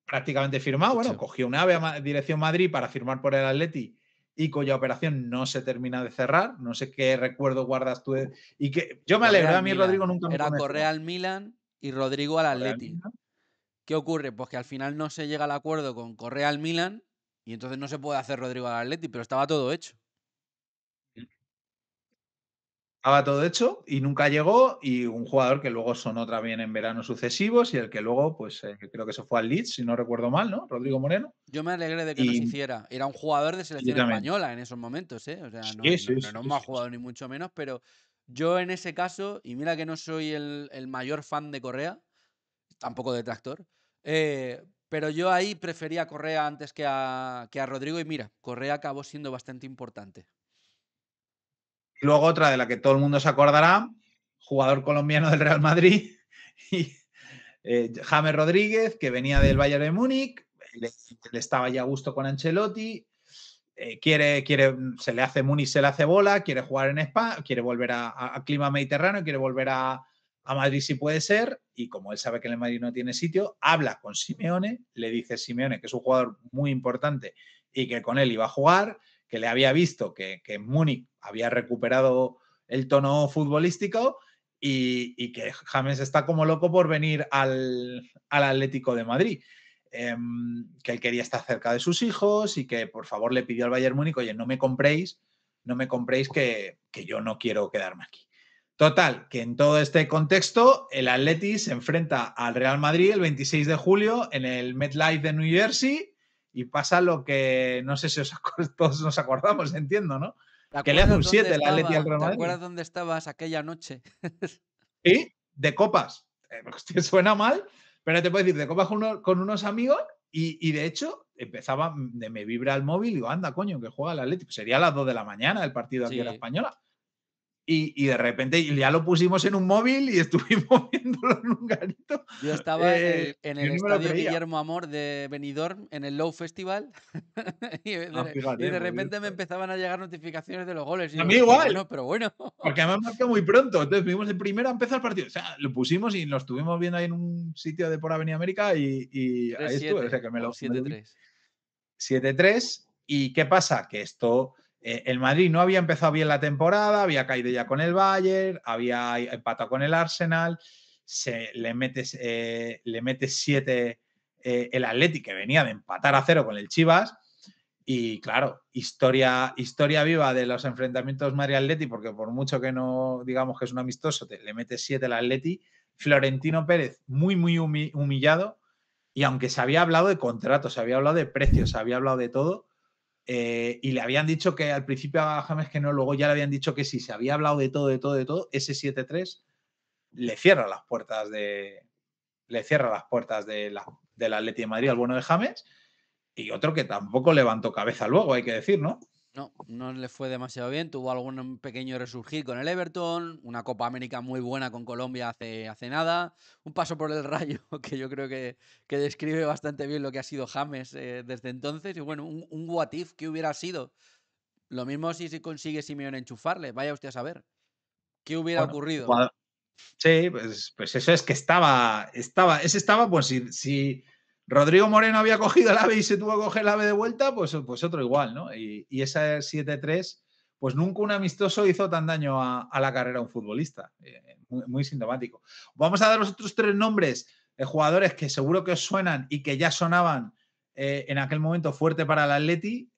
prácticamente firmado. Bueno, cogió un AVE a dirección Madrid para firmar por el Atleti y cuya operación no se termina de cerrar. No sé qué recuerdo guardas tú. Y que yo me alegro, a mí Rodrigo nunca me Era convenció. Correa al Milan y Rodrigo al Atleti. ¿Qué ocurre? Pues que al final no se llega al acuerdo con Correa al Milan y entonces no se puede hacer Rodrigo al Atleti, pero estaba todo hecho. Estaba todo hecho y nunca llegó, y un jugador que luego sonó también en veranos sucesivos y el que luego, pues creo que se fue al Leeds, si no recuerdo mal, ¿no? Rodrigo Moreno. Yo me alegré de que no se hiciera. Era un jugador de selección española en esos momentos, ¿eh? O sea, no era un mal jugador ni mucho menos, pero yo en ese caso, y mira que no soy el mayor fan de Correa, tampoco detractor, pero yo ahí prefería a Correa antes que a Rodrigo y mira, Correa acabó siendo bastante importante. Y luego otra de la que todo el mundo se acordará, jugador colombiano del Real Madrid, y, James Rodríguez, que venía del Bayern de Múnich, le estaba ya a gusto con Ancelotti, se le hace Múnich, se le hace bola, quiere jugar en España, quiere volver a clima mediterráneo, quiere volver a Madrid si puede ser, y como él sabe que en el Madrid no tiene sitio, habla con Simeone, le dice Simeone que es un jugador muy importante y que con él iba a jugar, que le había visto que en Múnich había recuperado el tono futbolístico y que James está como loco por venir al Atlético de Madrid. Que él quería estar cerca de sus hijos y que por favor le pidió al Bayern Múnich, oye, no me compréis que yo no quiero quedarme aquí. Total, que en todo este contexto el Atleti se enfrenta al Real Madrid el 26 de julio en el MetLife de New Jersey y pasa lo que no sé si todos nos acordamos, entiendo, ¿no? Que le hace un 7 el Atleti al Real Madrid. ¿Te acuerdas dónde estabas aquella noche? Sí, de copas. Suena mal, pero te puedo decir, de copas con unos amigos y de hecho empezaba, me vibra el móvil y digo, anda, coño, que juega el Atlético. Sería a las 2 de la mañana el partido aquí en la Española. Y de repente ya lo pusimos en un móvil y estuvimos viéndolo en un garito. Yo estaba en el estadio Guillermo Amor de Benidorm, en el Low Festival, y de repente me empezaban a llegar notificaciones de los goles. Y a mí igual. Pero bueno. Porque además marcó muy pronto. Entonces vimos el primero a empezar el partido. O sea, lo pusimos y lo estuvimos viendo ahí en un sitio de por Avenida América y ahí estuve. O sea, que me lo 7-3. 7-3. ¿Y qué pasa? Que esto... el Madrid no había empezado bien la temporada, había caído ya con el Bayern, había empatado con el Arsenal, le mete 7 el Atleti, que venía de empatar a 0 con el Chivas. Y claro, historia viva de los enfrentamientos Madrid-Atleti, porque por mucho que no digamos que es un amistoso, le mete 7 el Atleti. Florentino Pérez muy, muy humillado, y aunque se había hablado de contratos, se había hablado de precios, se había hablado de todo, y le habían dicho que al principio a James que no, luego ya le habían dicho que sí, se había hablado de todo, ese 7-3 le cierra las puertas del Atleti de Madrid al bueno de James, y otro que tampoco levantó cabeza luego, hay que decir, ¿no? No le fue demasiado bien, tuvo algún pequeño resurgir con el Everton, una Copa América muy buena con Colombia hace nada, un paso por el Rayo que yo creo que describe bastante bien lo que ha sido James desde entonces, y bueno, un what if que hubiera sido. Lo mismo si se consigue Simeone enchufarle, vaya usted a saber. ¿Qué hubiera ocurrido? Sí, pues eso es que estaba pues si Rodrigo Moreno había cogido el AVE y se tuvo que coger el AVE de vuelta, pues otro igual, ¿no? Y ese 7-3, pues nunca un amistoso hizo tan daño a la carrera de un futbolista. Muy, muy sintomático. Vamos a dar los otros 3 nombres de jugadores que seguro que os suenan y que ya sonaban en aquel momento fuerte para el Atleti.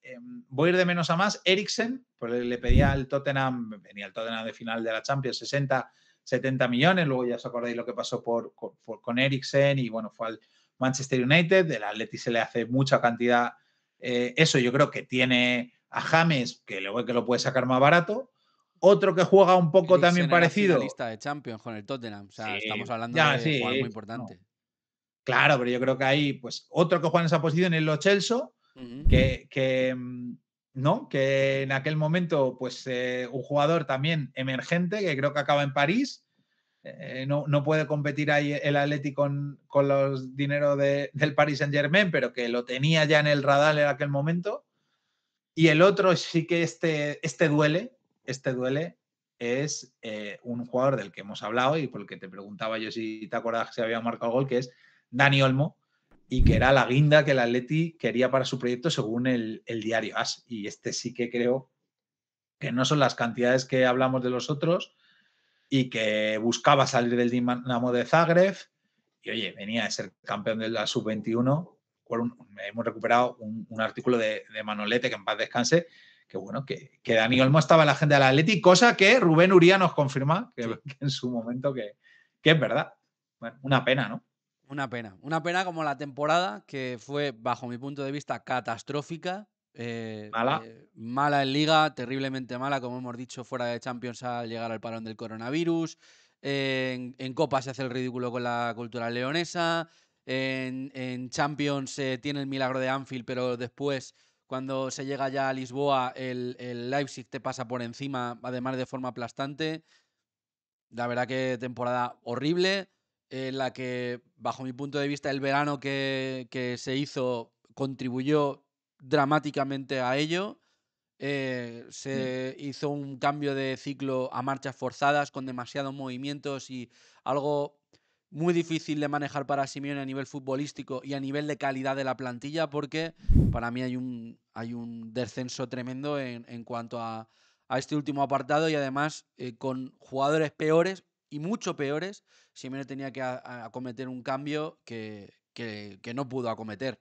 voy a ir de menos a más. Eriksen, pues le pedía al Tottenham, venía el Tottenham de final de la Champions, 60-70 millones. Luego ya os acordáis lo que pasó con Eriksen y bueno, fue al Manchester United. El Atleti se le hace mucha cantidad. Eso yo creo que tiene a James, que luego que lo puede sacar más barato. Otro que juega un poco Eriksen también era parecido. finalista de Champions con el Tottenham. O sea, Sí, estamos hablando ya, de sí, jugador muy no. importante. Claro, pero yo creo que hay pues otro que juega en esa posición es Lo Celso, ¿no? Que en aquel momento, pues un jugador también emergente, que creo que acaba en París. No puede competir ahí el Atleti con los dineros del Paris Saint-Germain, pero que lo tenía ya en el radar en aquel momento. Y el otro sí que este duele, es un jugador del que hemos hablado y por el que te preguntaba yo si te acuerdas si había marcado gol, que es Dani Olmo, y que era la guinda que el Atleti quería para su proyecto según el diario AS. Y este sí que creo que no son las cantidades que hablamos de los otros y que buscaba salir del Dinamo de Zagreb y, oye, venía a ser campeón de la Sub-21. Hemos recuperado un artículo de Manolete, que en paz descanse, que bueno, que Dani Olmo estaba en la agenda del Atleti, cosa que Rubén Uría nos confirma que en su momento que es verdad. Bueno, una pena, ¿no? Una pena como la temporada, que fue, bajo mi punto de vista, catastrófica. Mala en Liga, terriblemente mala, como hemos dicho, fuera de Champions al llegar al parón del coronavirus. En Copa se hace el ridículo con la cultural leonesa. En Champions tiene el milagro de Anfield, pero después, cuando se llega ya a Lisboa, el Leipzig te pasa por encima, además de forma aplastante. La verdad que temporada horrible, en la que, bajo mi punto de vista, el verano que se hizo contribuyó dramáticamente a ello. Se hizo un cambio de ciclo a marchas forzadas, con demasiados movimientos y algo muy difícil de manejar para Simeone a nivel futbolístico y a nivel de calidad de la plantilla, porque para mí hay un descenso tremendo en cuanto a este último apartado, y además con jugadores peores y mucho peores, Simeone tenía que acometer un cambio que no pudo acometer.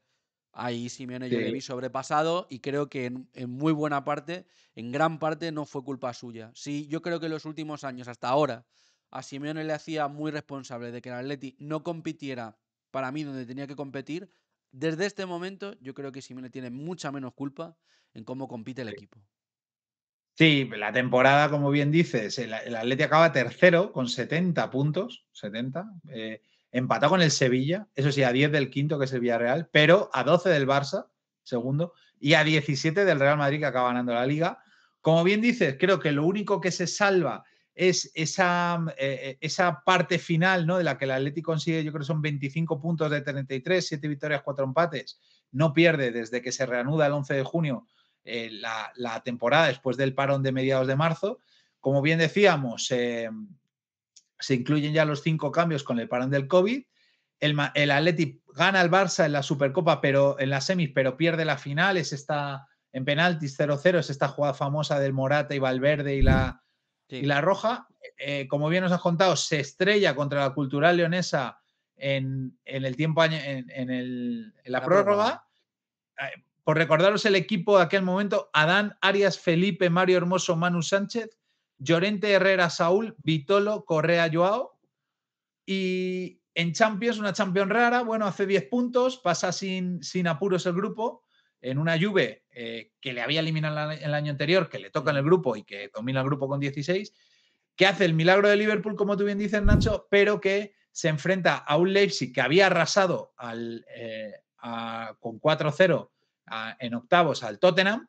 Ahí Simeone yo le vi sobrepasado y creo que en muy buena parte, en gran parte, no fue culpa suya. Sí, yo creo que en los últimos años, hasta ahora, a Simeone le hacía muy responsable de que el Atleti no compitiera, para mí, donde tenía que competir. Desde este momento, yo creo que Simeone tiene mucha menos culpa en cómo compite el equipo. Sí, la temporada, como bien dices, el Atleti acaba tercero con 70 puntos, 70, empatado con el Sevilla, eso sí, a 10 del quinto, que es el Villarreal, pero a 12 del Barça, segundo, y a 17 del Real Madrid, que acaba ganando la Liga. Como bien dices, creo que lo único que se salva es esa parte final, ¿no?, de la que el Atleti consigue, yo creo que son 25 puntos de 33, 7 victorias, 4 empates, no pierde desde que se reanuda el 11 de junio la temporada después del parón de mediados de marzo. Como bien decíamos, se incluyen ya los 5 cambios con el parón del COVID. El Atleti gana al Barça en la Supercopa, pero en las semis, pero pierde la final. Es esta en penaltis 0-0, es esta jugada famosa del Morata y Valverde y la Roja. Como bien nos has contado, se estrella contra la Cultural Leonesa en el tiempo, en la prórroga. Por recordaros el equipo de aquel momento: Adán, Arias, Felipe, Mario Hermoso, Manu Sánchez, Llorente, Herrera, Saúl, Vitolo, Correa, Joao. Y en Champions, una Champions rara, bueno, hace 10 puntos, pasa sin apuros el grupo, en una Juve que le había eliminado el año anterior, que le toca en el grupo y que domina el grupo con 16, que hace el milagro de Liverpool, como tú bien dices, Nacho, pero que se enfrenta a un Leipzig que había arrasado con 4-0 en octavos al Tottenham,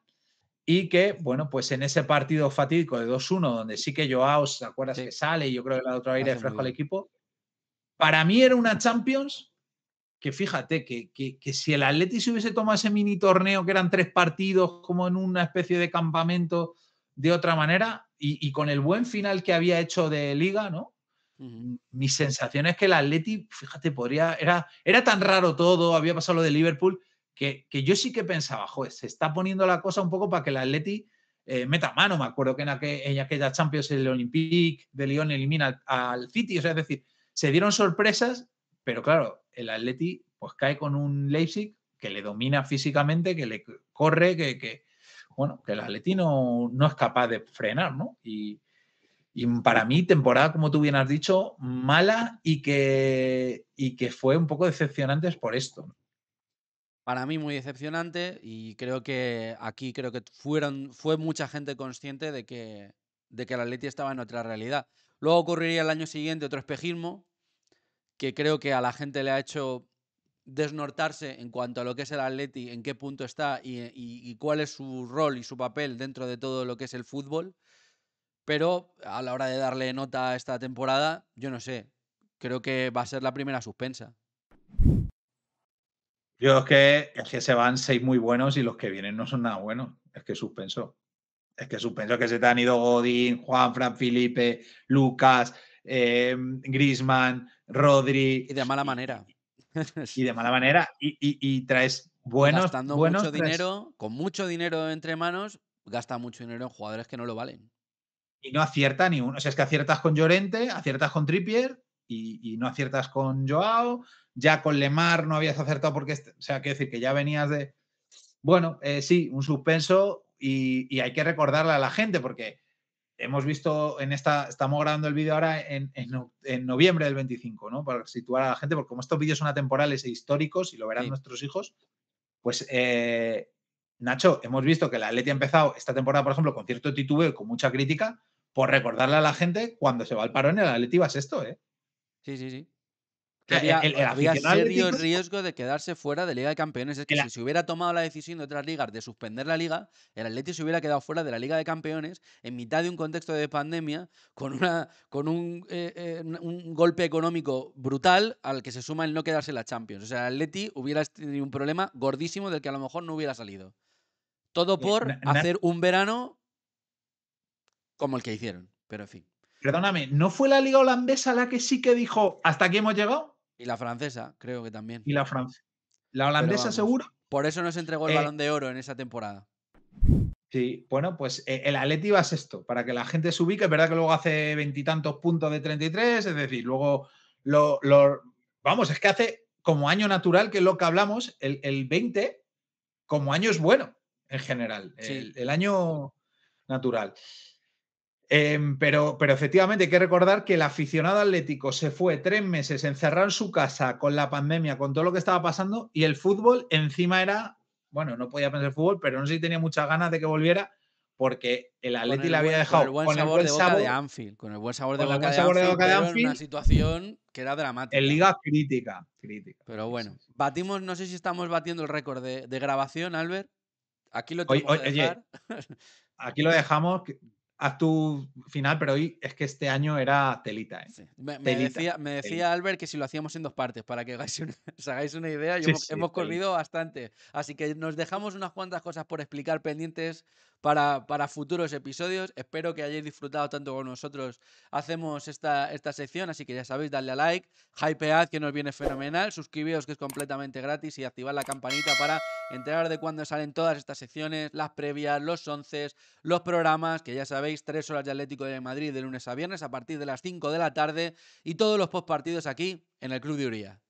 y que, bueno, pues en ese partido fatídico de 2-1, donde sí que Joao, ¿te acuerdas que sale? Y yo creo que le da otro aire fresco al equipo. Para mí era una Champions que, fíjate, que si el Atleti se hubiese tomado ese mini torneo, que eran 3 partidos, como en una especie de campamento, de otra manera, y con el buen final que había hecho de Liga, ¿no? Mi sensación es que el Atleti, fíjate, era tan raro todo, había pasado lo de Liverpool, que yo sí que pensaba, joder, se está poniendo la cosa un poco para que el Atleti meta mano. Me acuerdo que en aquella Champions el Olympique de Lyon elimina al City, o sea, es decir, se dieron sorpresas, pero claro, el Atleti pues cae con un Leipzig que le domina físicamente, que le corre, que bueno, que el Atleti no es capaz de frenar, ¿no? Y para mí, temporada, como tú bien has dicho, mala y que fue un poco decepcionante por esto, ¿no? Para mí muy decepcionante y creo que aquí fue mucha gente consciente de que el Atleti estaba en otra realidad. Luego ocurriría el año siguiente otro espejismo que creo que a la gente le ha hecho desnortarse en cuanto a lo que es el Atleti, en qué punto está y cuál es su rol y su papel dentro de todo lo que es el fútbol. Pero a la hora de darle nota a esta temporada, yo no sé, creo que va a ser la primera suspensa. Yo es que se van 6 muy buenos y los que vienen no son nada buenos. Es que suspenso. Es que suspenso que se te han ido Godín, Juan, Fran, Felipe, Lucas, Griezmann, Rodri. Y de mala manera. Y de mala manera. Y traes buenos. Gastando mucho dinero, con mucho dinero entre manos, gasta mucho dinero en jugadores que no lo valen. Y no acierta ni uno. O sea, es que aciertas con Llorente, aciertas con Trippier y no aciertas con Joao. Ya con Lemar no habías acertado porque, o sea, quiero decir que ya venías de. Bueno, sí, un suspenso y hay que recordarle a la gente porque hemos visto estamos grabando el vídeo ahora en noviembre del 25, ¿no? Para situar a la gente, porque como estos vídeos son atemporales e históricos y lo verán nuestros hijos, pues Nacho, hemos visto que el Atleti ha empezado esta temporada, por ejemplo, con cierto titubeo y con mucha crítica, por recordarle a la gente cuando se va al parón el Atleti va a esto, ¿eh? Sí. O sea, Había serio atlético, riesgo de quedarse fuera de Liga de Campeones. Es que si se hubiera tomado la decisión de otras ligas de suspender la liga, el Atleti se hubiera quedado fuera de la Liga de Campeones en mitad de un contexto de pandemia con un golpe económico brutal al que se suma el no quedarse en la Champions. O sea, el Atleti hubiera tenido un problema gordísimo del que a lo mejor no hubiera salido. Todo por hacer un verano como el que hicieron. Pero en fin. Perdóname, ¿no fue la liga holandesa la que sí que dijo hasta aquí hemos llegado? Y la francesa, creo que también. Y la francesa. ¿La holandesa seguro? Por eso nos entregó el Balón de Oro en esa temporada. Sí, bueno, pues el Atleti va a esto, para que la gente se ubique. Es verdad que luego hace 20 y tantos puntos de 33, es decir, luego vamos, es que hace como año natural, que es lo que hablamos, el 20 como año es bueno en general, Sí. el año natural. Pero efectivamente hay que recordar que el aficionado atlético se fue 3 meses encerrado en su casa con la pandemia, con todo lo que estaba pasando, y el fútbol encima era, bueno, no podía pensar en fútbol, pero no sé si tenía muchas ganas de que volviera, porque el Atleti le había dejado con el buen sabor de Anfield. Con el buen sabor de boca de Anfield, pero en una situación que era dramática. En liga crítica. Pero bueno, batimos, no sé si estamos batiendo el récord de grabación, Albert. Aquí lo tenemos que dejar. Oye, aquí lo dejamos. Haz tu final, pero hoy es que este año era telita. ¿eh? Sí. Me decía Albert que si lo hacíamos en 2 partes, para que os hagáis una idea. Hemos corrido bastante. Así que nos dejamos unas cuantas cosas por explicar pendientes para futuros episodios. Espero que hayáis disfrutado tanto con nosotros. Hacemos esta sección, así que ya sabéis, darle a like, hypead, que nos viene fenomenal, suscribiros, que es completamente gratis, y activar la campanita para enterar de cuándo salen todas estas secciones, las previas, los 11, los programas, que ya sabéis, 3 horas de Atlético de Madrid de lunes a viernes a partir de las 5 de la tarde y todos los postpartidos aquí en el Club de Uría.